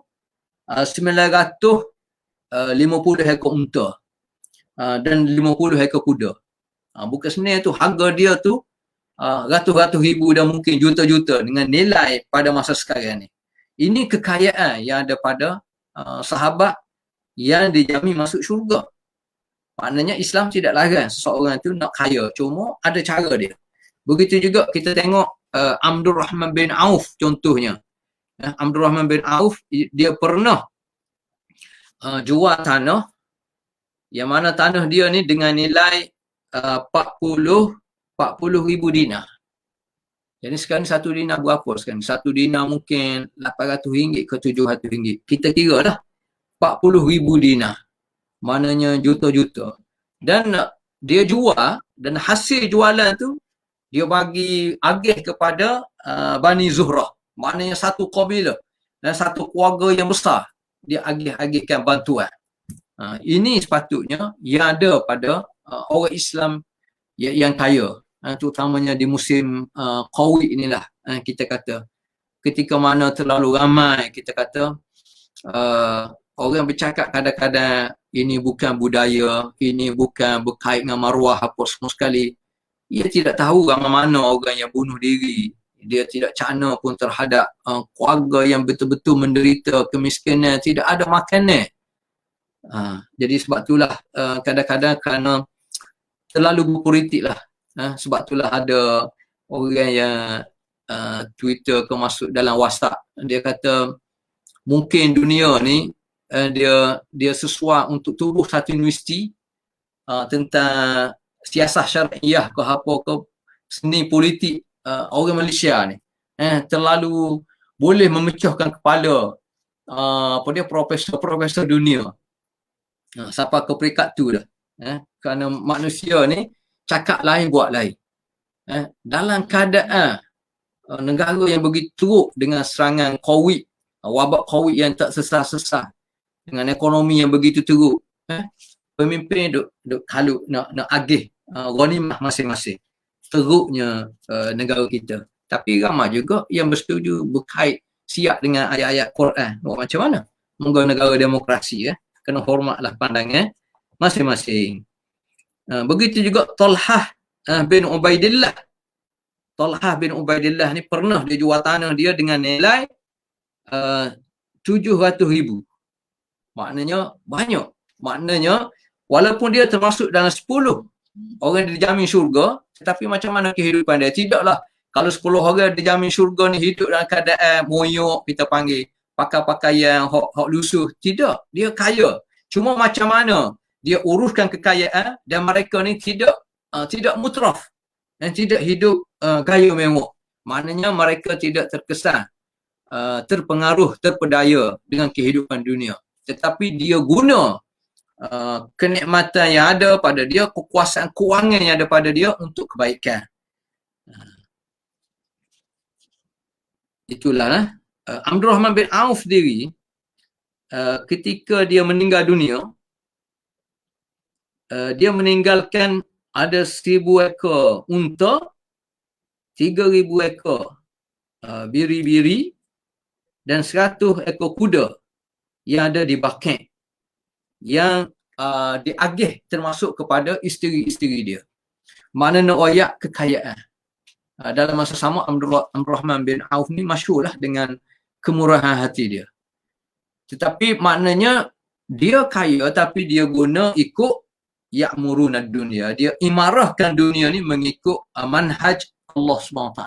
950 ekor unta dan 50 ekor kuda. Bukan sebenarnya tu harga dia tu ratus-ratus ribu dan mungkin juta-juta dengan nilai pada masa sekarang ni. Ini kekayaan yang ada pada sahabat yang dijamin masuk syurga. Maknanya Islam tidak larang seseorang tu nak kaya, cuma ada cara dia. Begitu juga kita tengok Abdul Rahman bin Auf contohnya. Abdul Rahman bin Auf, dia pernah jual tanah yang mana tanah dia ni dengan nilai 40,000 dinar. Jadi sekarang satu dinar berapa sekarang? Satu dinar mungkin RM800 ke RM700. Kita kira lah 40,000 dinar. Maknanya juta-juta. Dan dia jual, dan hasil jualan tu dia bagi agih kepada Bani Zuhrah. Maknanya satu kabilah dan satu keluarga yang besar. Dia agih-agihkan bantuan. Ini sepatutnya yang ada pada orang Islam yang kaya. Terutamanya di musim Qawi inilah kita kata. Ketika mana terlalu ramai, kita kata orang bercakap kadang-kadang ini bukan budaya, ini bukan berkait dengan maruah apa semua sekali. Ia tidak tahu ramai mana orang yang bunuh diri. Dia tidak cakna pun terhadap keluarga yang betul-betul menderita kemiskinan, tidak ada makanan. Jadi sebab itulah kadang-kadang kerana terlalu berpolitik lah. Sebab itulah ada orang yang Twitter ke masuk dalam WhatsApp. Dia kata mungkin dunia ni dia sesuai untuk tubuh satu universiti tentang siasah syariah ke apa ke seni politik orang Malaysia ni. Terlalu boleh memecahkan kepala profesor-profesor dunia. Sampai ke peringkat tu dah. Kerana manusia ni cakap lain buat lain. Dalam keadaan negara yang begitu teruk dengan serangan COVID wabak COVID yang tak sesah-sesah, dengan ekonomi yang begitu teruk, pemimpin duk kalut nak agih ghanimah masing-masing. Teruknya negara kita. Tapi ramai juga yang bersetuju berkait siap dengan ayat-ayat Quran. Macam mana? Moga negara demokrasi, kena hormatlah pandangan masing-masing. Begitu juga Talhah bin Ubaidillah. Talhah bin Ubaidillah ni pernah dia jual tanah dia dengan nilai 700,000. Maknanya banyak. Maknanya walaupun dia termasuk dalam 10 orang dijamin syurga, tetapi macam mana kehidupan dia? Tidaklah kalau 10 orang dijamin syurga ni hidup dalam keadaan moyok, kita panggil, pakai pakaian hok lusuh. Tidak, dia kaya. Cuma macam mana dia uruskan kekayaan dan mereka ni tidak mutraf dan tidak hidup gaya mewah. Maknanya mereka tidak terkesan terpengaruh, terpedaya dengan kehidupan dunia. Tetapi dia guna kenikmatan yang ada pada dia, kekuasaan kewangan yang ada pada dia untuk kebaikan. Itulah Abdul Rahman bin Auf sendiri, ketika dia meninggal dunia, dia meninggalkan ada 1,000 ekor unta, 3,000 ekor biri-biri dan 100 ekor kuda yang ada di Baqi', yang diagih termasuk kepada isteri-isteri dia. Mana nak royak kekayaan. Dalam masa sama Abdul Rahman bin Auf ni masyhurlah dengan kemurahan hati dia. Tetapi maknanya dia kaya tapi dia guna ikut ya'muruna dunia. Dia imarahkan dunia ni mengikut manhaj Allah SWT.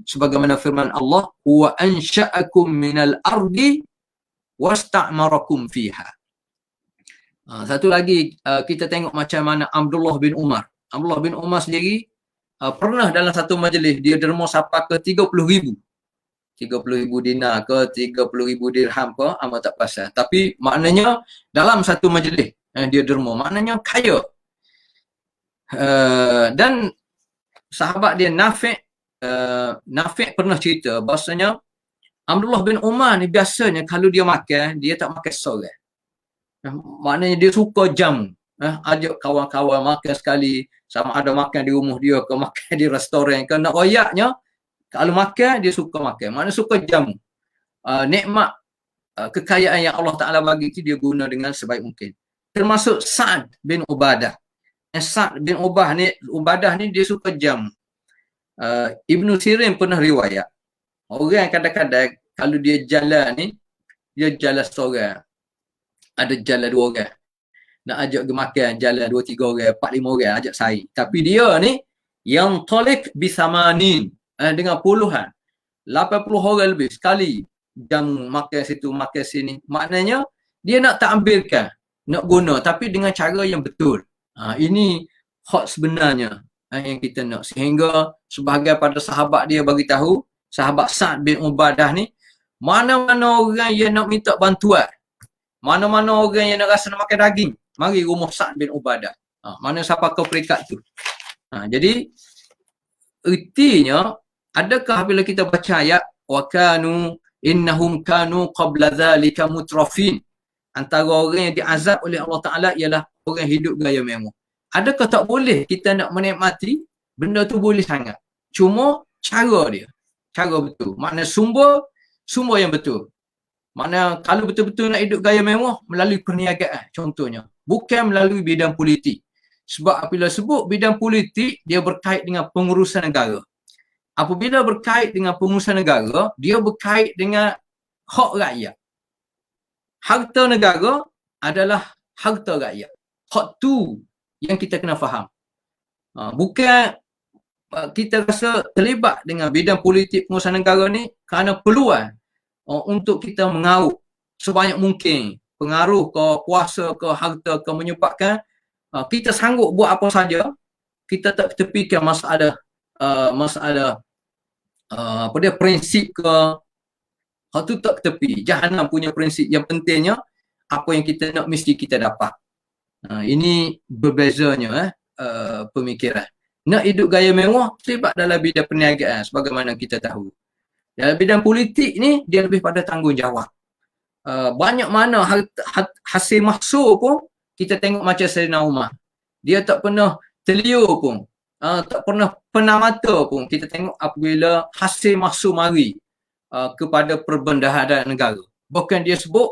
Sebagaimana firman Allah, wa ansha'akum minal ardi wasta'marakum fiha. Satu lagi kita tengok macam mana Abdullah bin Umar. Abdullah bin Umar sendiri pernah dalam satu majlis dia derma sampai ke 30,000. 30,000 dinar ke 30,000 dirham ke, amat tak pasal. Tapi maknanya dalam satu majlis dia derma, maknanya kaya. Dan sahabat dia Nafi' pernah cerita bahasanya Abdullah bin Umar ni biasanya kalau dia makan, dia tak makan seorang. Maknanya dia suka jamu. Ajak kawan-kawan makan sekali, sama ada makan di rumah dia ke makan di restoran ke, nak royaknya kalau makan dia suka makan, maknanya suka jamu. Nikmat kekayaan yang Allah Ta'ala bagi itu dia guna dengan sebaik mungkin. Termasuk Sa'ad bin Ubadah. Sa'ad bin Ubadah ni dia suka jamu. Ibnu Sirin pernah riwayat, orang kadang-kadang kalau dia jalan ni, dia jalan seorang, ada jalan 2 orang, nak ajak pergi makan, jalan 2-3 orang, 4-5 orang ajak saing. Tapi dia ni yang tolik bisamanin, dengan puluhan, 80 orang lebih sekali jamu, makan situ makan sini. Maknanya dia nak tak ambilkan, nak guna tapi dengan cara yang betul. Ini hak sebenarnya yang kita nak. Sehingga sebahagian pada sahabat dia bagi tahu, sahabat Sa'ad bin Ubadah ni, mana-mana orang yang nak minta bantuan, mana-mana orang yang nak rasa nak makan daging, mari rumah Sa'ad bin Ubadah. Mana siapa ke peringkat tu. Jadi ertinya, adakah bila kita baca ayat wa kanu innahum kanu qabla dhalika mutrafin, antara orang yang diazab oleh Allah Ta'ala ialah orang hidup gaya mewah. Adakah tak boleh kita nak menikmati? Benda tu boleh sangat. Cuma cara dia, cara betul. Maknanya sumber yang betul. Maknanya kalau betul-betul nak hidup gaya mewah, melalui perniagaan contohnya. Bukan melalui bidang politik. Sebab apabila sebut bidang politik, dia berkait dengan pengurusan negara. Apabila berkait dengan pengurusan negara, dia berkait dengan hak rakyat. Harta negara adalah harta rakyat. Hak tu yang kita kena faham. Bukan kita rasa terlibat dengan bidang politik pengurusan negara ni kerana peluang untuk kita mengarut sebanyak mungkin, pengaruh ke kuasa ke harta ke, menyebabkan kita sanggup buat apa saja, kita tak tepikan masalah prinsip ke, hal tu tak tepi. Jahanam punya prinsip yang pentingnya apa yang kita nak mesti kita dapat. Ini berbezanya pemikiran. Nak hidup gaya mewah terlibat dalam bidang perniagaan sebagaimana kita tahu. Dalam bidang politik ni dia lebih pada tanggungjawab. Banyak mana hasil mahsur pun kita tengok macam Sayyidina Umar. Dia tak pernah terliur pun, tak pernah pernah mata pun kita tengok apabila hasil mahsur mari kepada perbendaharaan negara. Bahkan dia sebut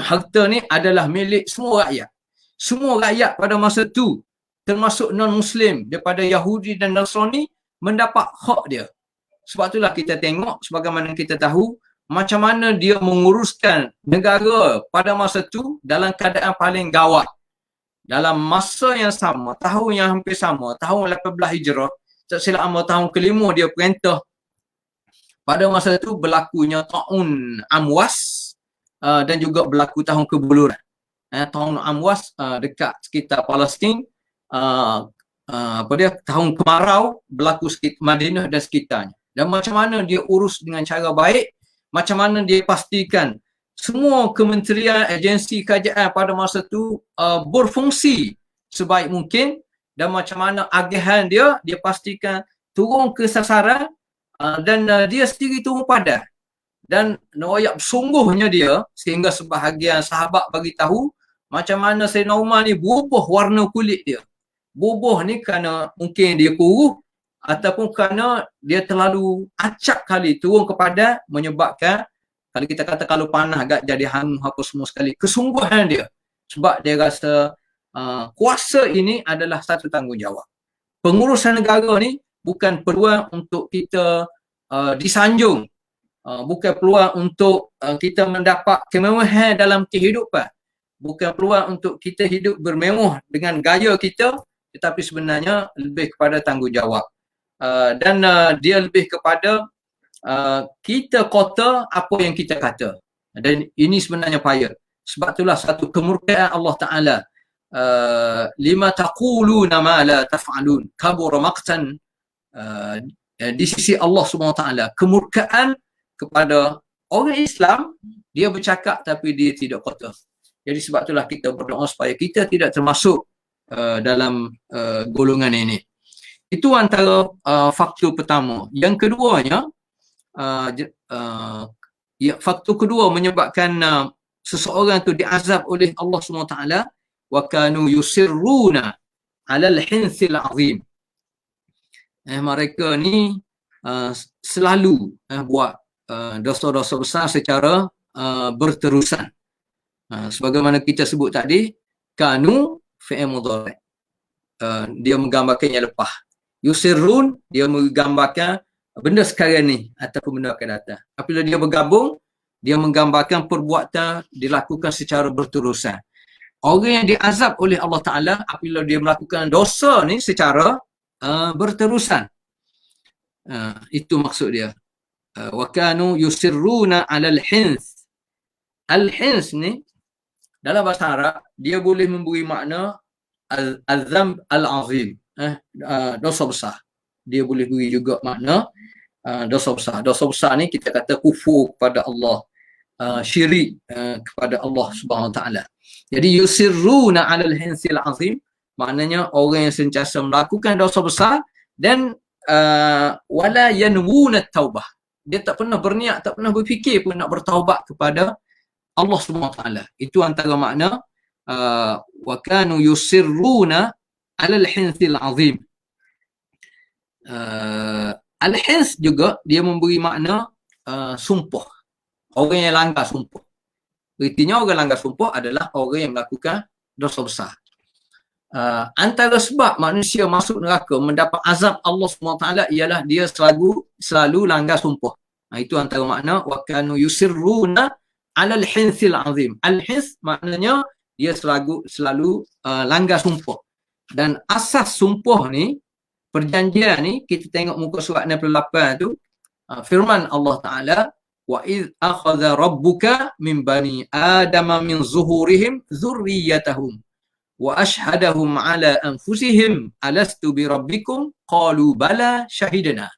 harta ni adalah milik semua rakyat. Semua rakyat pada masa tu, termasuk non-Muslim daripada Yahudi dan Nasrani, mendapat hak dia. Sebab itulah kita tengok, sebagaimana kita tahu, macam mana dia menguruskan negara pada masa tu dalam keadaan paling gawat. Dalam masa yang sama, tahun yang hampir sama, tahun 18 Hijrah, tak silap ama tahun kelima dia perintah. Pada masa itu berlakunya Ta'un Amwas dan juga berlaku tahun kebuluran. Tahun Amwas dekat sekitar Palestin, tahun kemarau berlaku sekitar Madinah dan sekitarnya. Dan macam mana dia urus dengan cara baik, macam mana dia pastikan semua kementerian, agensi kerajaan pada masa itu berfungsi sebaik mungkin, dan macam mana agihan dia pastikan turun ke sasaran dan dia sendiri turun padan. Dan noyak sungguhnya dia, sehingga sebahagian sahabat bagi tahu macam mana Sayyidina Umar ni berubah warna kulit dia. Berubah ni kerana mungkin dia kurus ataupun kerana dia terlalu acak kali turun ke padan, menyebabkan kalau kita kata kalau panah agak jadi hangus apa semua sekali. Kesungguhan dia. Sebab dia rasa kuasa ini adalah satu tanggungjawab. Pengurusan negara ni bukan peluang untuk kita disanjung. Bukan peluang untuk kita mendapat kemewahan dalam kehidupan. Bukan peluang untuk kita hidup bermewah dengan gaya kita, tetapi sebenarnya lebih kepada tanggungjawab. Dan dia lebih kepada kita kata apa yang kita kata. Dan ini sebenarnya payah. Sebab itulah satu kemurkaan Allah Ta'ala. Lima taquluna ma la taf'alun kabura maqtan, di sisi Allah SWT. Kemurkaan kepada orang Islam, dia bercakap tapi dia tidak kata. Jadi sebab itulah kita berdoa supaya kita tidak termasuk dalam golongan ini. Itu antara faktor pertama. Yang keduanya, faktor kedua menyebabkan seseorang tu diazab oleh Allah SWT, wa kanu yusirruna 'alal hinsil 'azim. Mereka ni selalu buat dosa-dosa besar secara berterusan. Sebagaimana kita sebut tadi, kanu fi'il mudhari', dia menggambarkan yang lepas. Yusirrun, dia menggambarkan benda sekarang ni ataupun benda akan datang. Apabila dia bergabung, dia menggambarkan perbuatan dilakukan secara berterusan. Orang yang diazab oleh Allah Ta'ala apabila dia melakukan dosa ni secara berterusan. Itu maksud dia. Wa kanu yusirruna 'alal hins. Al-hins ni dalam bahasa Arab dia boleh memberi makna al-dzamb al-azim, dosa besar. Dia boleh beri juga makna dosa besar. Dosa besar ni kita kata kufur kepada Allah, syirik kepada Allah Subhanahu Wa Taala. Jadi yusirruna 'alal hinsil azim, maknanya orang yang sentiasa melakukan dosa besar dan wala yanwuna taubah. Dia tak pernah berniat, tak pernah berfikir pun nak bertaubat kepada Allah Subhanahu Wa Taala. Itu antara makna wa kanu yusirruna 'alal hinsil azim. Al-hins juga dia memberi makna sumpah. Orang yang langgar sumpah. Artinya orang langgar sumpah adalah orang yang melakukan dosa besar. Antara sebab manusia masuk neraka mendapat azab Allah SWT ialah dia selalu langgar sumpah. Itu antara makna wa kanu yusirruna 'alal hinsil azim. Al-hins maknanya dia selalu langgar sumpah. Dan asas sumpah ni, perjanjian ni, kita tengok muka surat 68 tu, firman Allah Ta'ala, wa idh akhadha rabbuka min bani adama min zuhurihim dhurriyyatahum wa ashhadahum ala anfusihim alastu bi rabbikum qalu bala shahidna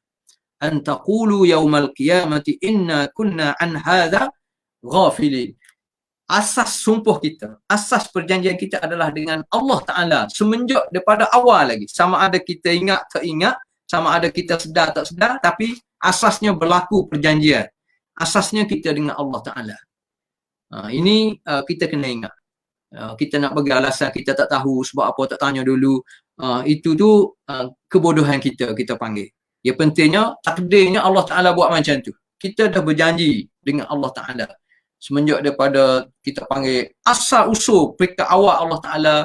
an taqulu yawmal qiyamati inna kunna an hadha ghafilin. Asas sumpah kita, asas perjanjian kita adalah dengan Allah Ta'ala semenjak daripada awal lagi. Sama ada kita ingat tak ingat, sama ada kita sedar tak sedar, tapi asasnya berlaku perjanjian. Asasnya kita dengan Allah Ta'ala. Ini kita kena ingat. Kita nak bagi alasan kita tak tahu sebab apa, tak tanya dulu. Itu tu kebodohan kita panggil. Yang pentingnya takdirnya Allah Ta'ala buat macam tu. Kita dah berjanji dengan Allah Ta'ala. Semenjak daripada kita panggil asal usul peringkat awal Allah Ta'ala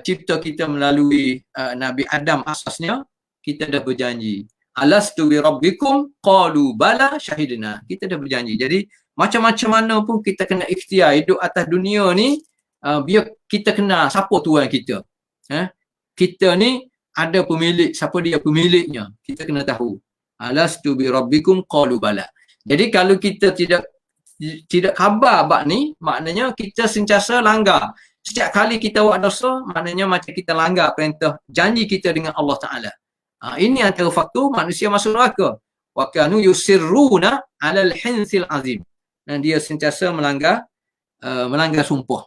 cipta kita melalui Nabi Adam asasnya, kita dah berjanji. Alastu bi rabbikum qalu bala syahidna. Kita dah berjanji. Jadi macam-macam mana pun kita kena ikhtiar hidup atas dunia ni, biar kita kenal siapa tuan kita. Kita ni ada pemilik, siapa dia pemiliknya, kita kena tahu. Alastu bi rabbikum qalu bala. Jadi kalau kita tidak khabar bab ni, maknanya kita sentiasa langgar. Setiap kali kita buat dosa, maknanya macam kita langgar perintah janji kita dengan Allah Ta'ala. Ini antara faktor manusia masuk neraka. Wa kanu yusirruna 'alal hinsil azim. Dan dia sentiasa melanggar sumpah.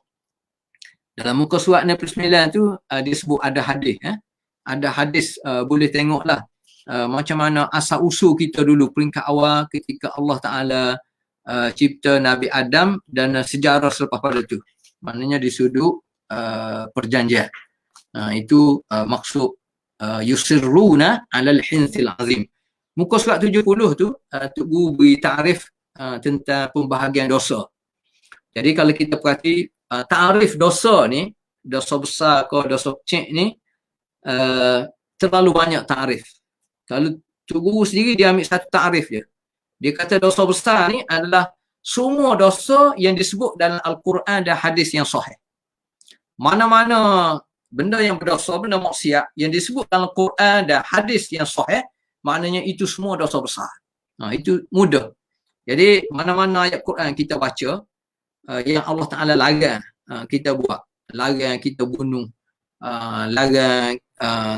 Dalam muka surat 69 tu disebut ada hadis. Ada hadis, boleh tengoklah macam mana asal usul kita dulu peringkat awal ketika Allah Ta'ala cipta Nabi Adam dan sejarah selepas pada tu. Maknanya di sudut perjanjian. Itu maksud yusirruna 'alal hinsil azim. Muka surat 70 tu Tok Guru beri takrif tentang pembahagian dosa. Jadi kalau kita perhati takrif dosa ni, dosa besar ke dosa kecil ni, terlalu banyak takrif. Kalau Tok Guru sendiri dia ambil satu takrif je. Dia kata dosa besar ni adalah semua dosa yang disebut dalam Al-Quran dan hadis yang sahih. Mana-mana benda yang berdosa, benda maksiat yang disebut dalam Al-Quran dan hadis yang sahih, maknanya itu semua dosa besar. Itu mudah. Jadi mana-mana ayat Quran kita baca, yang Allah Ta'ala larang kita buat, larang kita bunuh, larang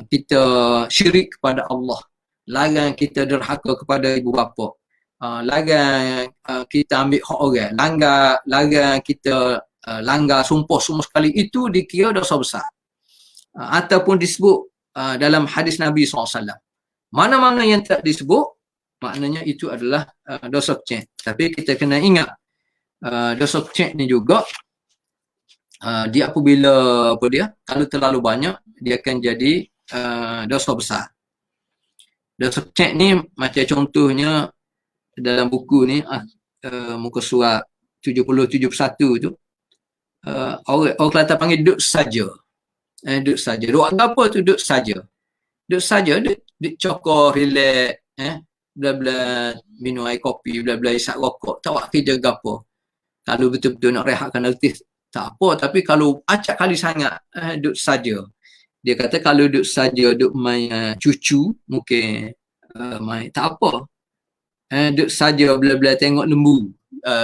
kita syirik kepada Allah, larang kita derhaka kepada ibu bapa, larang kita ambil hak orang, larang kita langgar sumpah semua sekali, itu dikira dosa besar. Ataupun disebut dalam hadis Nabi SAW. Mana-mana yang tak disebut, maknanya itu adalah dosa kecil. Tapi kita kena ingat, dosa kecil ni juga, dia apabila kalau terlalu banyak, dia akan jadi dosa besar. Dosa kecil ni macam contohnya dalam buku ni, muka surat 70-71 tu, orang Kelantan panggil duduk saja. Duduk saja. Duduk apa tu? Duduk saja. Duduk saja, duduk cokor, relax, bla-bla minum air kopi, bla-bla isap rokok, tak buat kerja gapo. Kalau betul-betul nak rehatkan artis, tak apa. Tapi kalau acak kali sangat, duduk saja. Dia kata kalau duduk saja, duduk main cucu, mungkin main, tak apa. Duduk saja, bla-bla tengok lembu.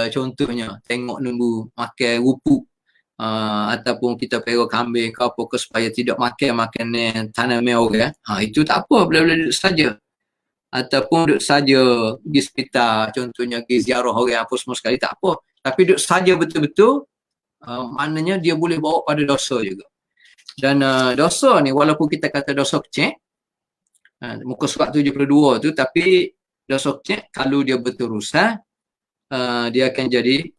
Contohnya, tengok lembu makan rupuk. Ataupun kita pergi kambing ke apa ke supaya tidak makan makanan tanaman orang, itu tak apa, boleh duduk saja. Ataupun duduk saja pergi hospital, contohnya pergi ziarah orang apa semua sekali, tak apa. Tapi duduk saja betul-betul, maknanya dia boleh bawa pada dosa juga. Dan dosa ni walaupun kita kata dosa kecil, muka surat 72 tu, tapi dosa kecil kalau dia berterusan, dia akan jadi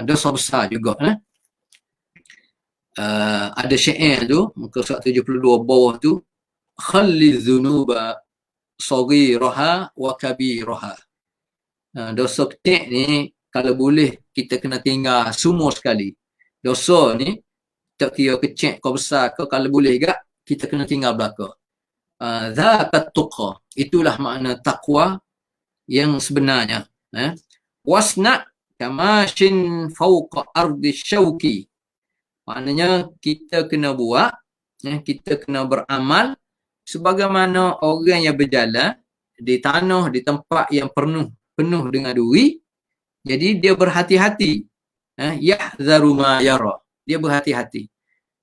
dosa besar juga. Ada syair tu, muka surat 72 bawah tu, khalli dhunuba saghiraha wa kabiraha. Dosa kecil ni kalau boleh kita kena tinggal semua sekali. Dosa ni tak kira kecil ke besar ke, kalau boleh juga kita kena tinggal belaka. Dzaqat tuqa, itulah makna takwa yang sebenarnya. Wasna kamashin fawqa ardi syauki. Maknanya kita kena buat, kita kena beramal sebagaimana orang yang berjalan di tanah, di tempat yang penuh dengan duri. Jadi dia berhati-hati. Yahzaru ma yara. Dia berhati-hati.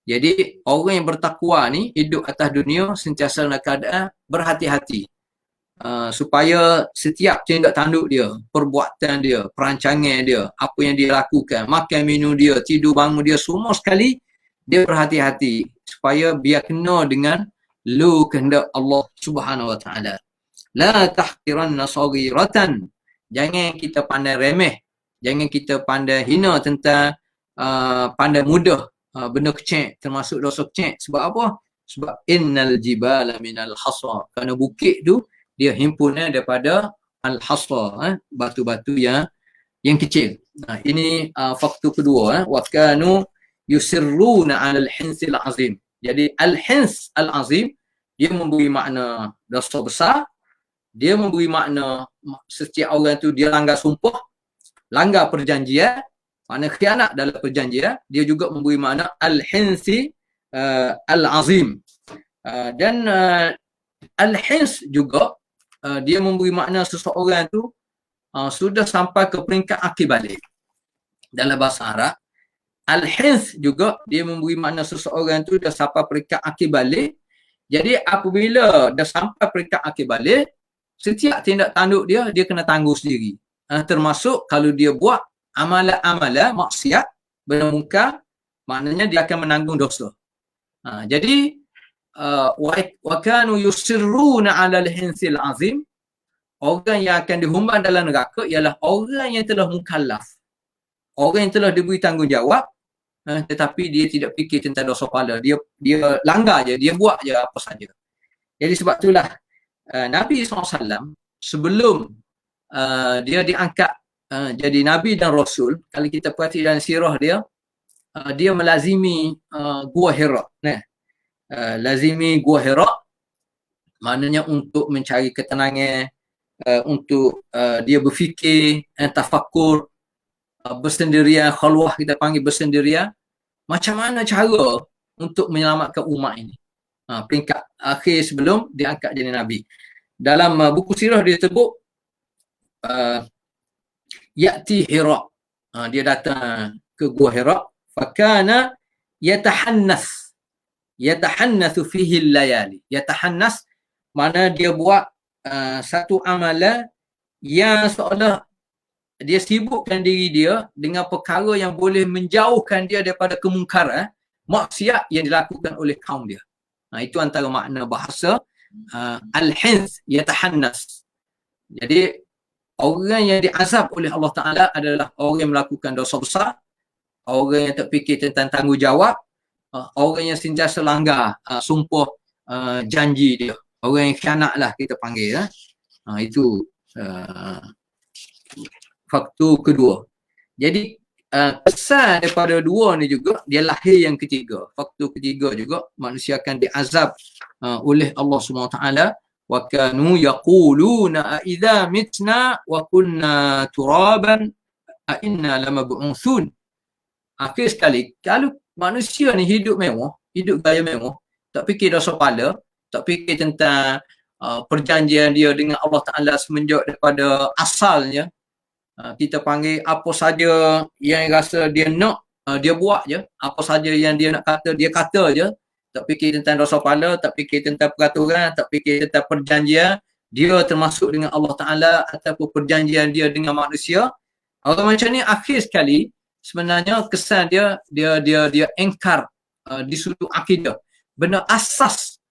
Jadi orang yang bertakwa ni hidup atas dunia sentiasa dalam keadaan berhati-hati. Supaya setiap tindak tanduk dia, perbuatan dia, perancangan dia, apa yang dia lakukan, makan minum dia, tidur bangun dia, semua sekali dia berhati-hati supaya biar kena dengan lu kehendak Allah Subhanahu Wa Taala. La tahqiranna saghiratan. Jangan kita pandai remeh, jangan kita pandai hina tentang pandai mudah benda kecil, termasuk dosa kecil. Sebab apa? Sebab innal jibala minal hasa. Kerana bukit tu dia himpunan daripada al-hasa, batu-batu yang kecil. Ini faktor kedua, wa kanu yusirruna 'alal hinsil azim. Jadi al-hins al-azim dia memberi makna dosa besar, dia memberi makna setiap orang tu dia langgar sumpah, langgar perjanjian, makna khianat dalam perjanjian. Dia juga memberi makna al-hinsi al-azim. Dan al-hins juga dia memberi makna seseorang tu sudah sampai ke peringkat akil balik. Dalam bahasa Arab, al-hins juga dia memberi makna seseorang tu dah sampai peringkat akil balik. Jadi apabila dah sampai peringkat akil balik, setiap tindak tanduk dia kena tanggung sendiri. Termasuk kalau dia buat amalan-amalan maksiat, benda mungkar, maknanya dia akan menanggung dosa. Jadi wa kanu yusirruna 'alal hinsil azim. Orang yang akan dihumban dalam neraka ialah orang yang telah mukallaf. Orang yang telah diberi tanggungjawab, tetapi dia tidak fikir tentang dosa pahala. Dia langgar je, dia buat je apa saja. Jadi sebab itulah Nabi SAW sebelum dia diangkat jadi Nabi dan Rasul, kalau kita perhati dalam sirah dia, dia melazimi Gua Hira. Lazimi Gua Hira maknanya untuk mencari ketenangan, untuk dia berfikir, tafakkur, bersendirian, khalwah kita panggil bersendirian. Macam mana cara untuk menyelamatkan umat ini? Peringkat akhir sebelum diangkat jadi Nabi. Dalam buku sirah dia sebut Ya'ti Hira. Dia datang ke Gua Hira. Fakana yatahannathu fihi al-layali. Yatahannas mana dia buat satu amalan yang seolah dia sibukkan diri dia dengan perkara yang boleh menjauhkan dia daripada kemungkaran, maksiat yang dilakukan oleh kaum dia. Itu antara makna bahasa al-hins, yatahannas. Jadi orang yang diazab oleh Allah Ta'ala adalah orang yang melakukan dosa besar, orang yang tak fikir tentang tanggungjawab, orang yang sentiasa langgar sumpah janji dia, orang yang khianat lah kita panggil. Itu faktor kedua. Jadi kesan daripada dua ni juga dia lahir yang ketiga. Faktor ketiga juga manusia akan diazab oleh Allah SWT. Wa kanu yaquluna a idza mitna wa kunna turaban a inna lamab'utsun. Akhir sekali kalau manusia ni hidup mewah, hidup gaya mewah, tak fikir dosa pahala, tak fikir tentang perjanjian dia dengan Allah Ta'ala semenjak daripada asalnya, kita panggil apa saja yang rasa dia nak, dia buat je. Apa saja yang dia nak kata, dia kata je. Tak fikir tentang dosa pahala, tak fikir tentang peraturan, tak fikir tentang perjanjian. Dia termasuk dengan Allah Ta'ala ataupun perjanjian dia dengan manusia. Orang macam ni akhir sekali sebenarnya kesan dia engkar di sudut akidah. Benda asas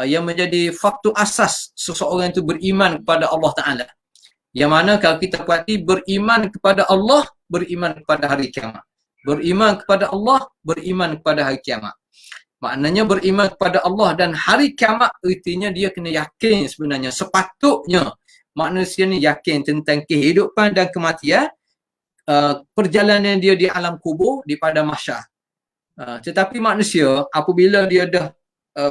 yang menjadi faktor asas seseorang itu beriman kepada Allah Ta'ala. Yang mana kalau kita perhati, beriman kepada Allah, beriman kepada hari kiamat. Beriman kepada Allah, beriman kepada hari kiamat. Maknanya beriman kepada Allah dan hari kiamat, artinya dia kena yakin sebenarnya. Sepatutnya manusia ni yakin tentang kehidupan dan kematian, perjalanan dia di alam kubur, di padang mahsyar. Tetapi manusia apabila dia dah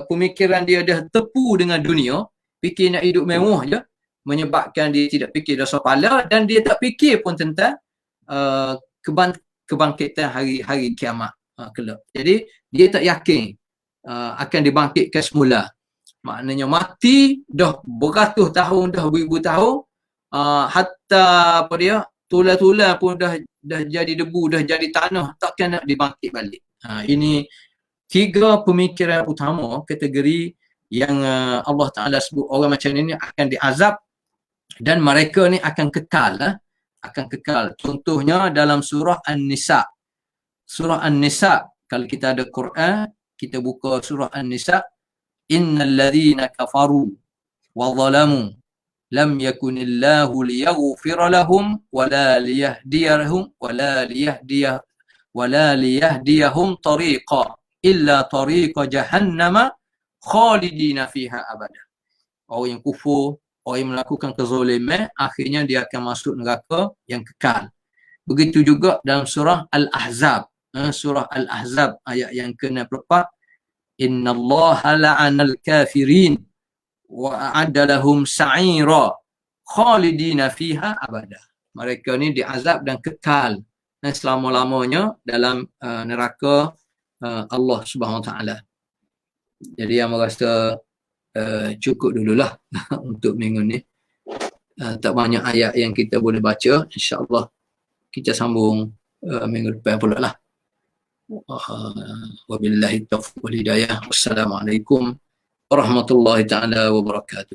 pemikiran dia dah tepu dengan dunia, fikir nak hidup mewah je, menyebabkan dia tidak fikir dosa pahala dan dia tak fikir pun tentang kebangkitan hari kiamat kelak. Jadi dia tak yakin akan dibangkitkan semula. Maknanya mati dah beratus tahun, dah beribu tahun, hatta apa dia, tulang-tulang pun dah jadi debu, dah jadi tanah, takkan nak dibangkit balik. Ini tiga pemikiran utama kategori yang Allah Ta'ala sebut orang macam ini akan diazab dan mereka ni akan kekal. Akan kekal. Contohnya dalam surah An-Nisa. Surah An-Nisa, kalau kita ada Quran, kita buka surah An-Nisa. Innal ladhina kafaru wa zalamu lam yakunillahu liyaghfira lahum wala liyahdiyahum wala liyahdiyahum tariqa illa tariqa jahannama khalidina fiha abada. Orang yang kufur, orang yang melakukan kezaliman, akhirnya dia akan masuk neraka yang kekal. Begitu juga dalam surah Al-Ahzab. Surah Al-Ahzab ayat yang ke-64. Innallaha la'anal kafirin wa a'adda lahum sa'ira khalidina fiha abada. Mereka ni diazab dan kekal dan selama-lamanya dalam neraka Allah Subhanahu Wa Taala. Jadi yang merasa cukup dululah untuk minggu ni. Tak banyak ayat yang kita boleh baca. InsyaAllah kita sambung minggu depan pula lah. Wabillahi taufiq wal hidayah. Wassalamualaikum warahmatullahi taala wabarakatuh.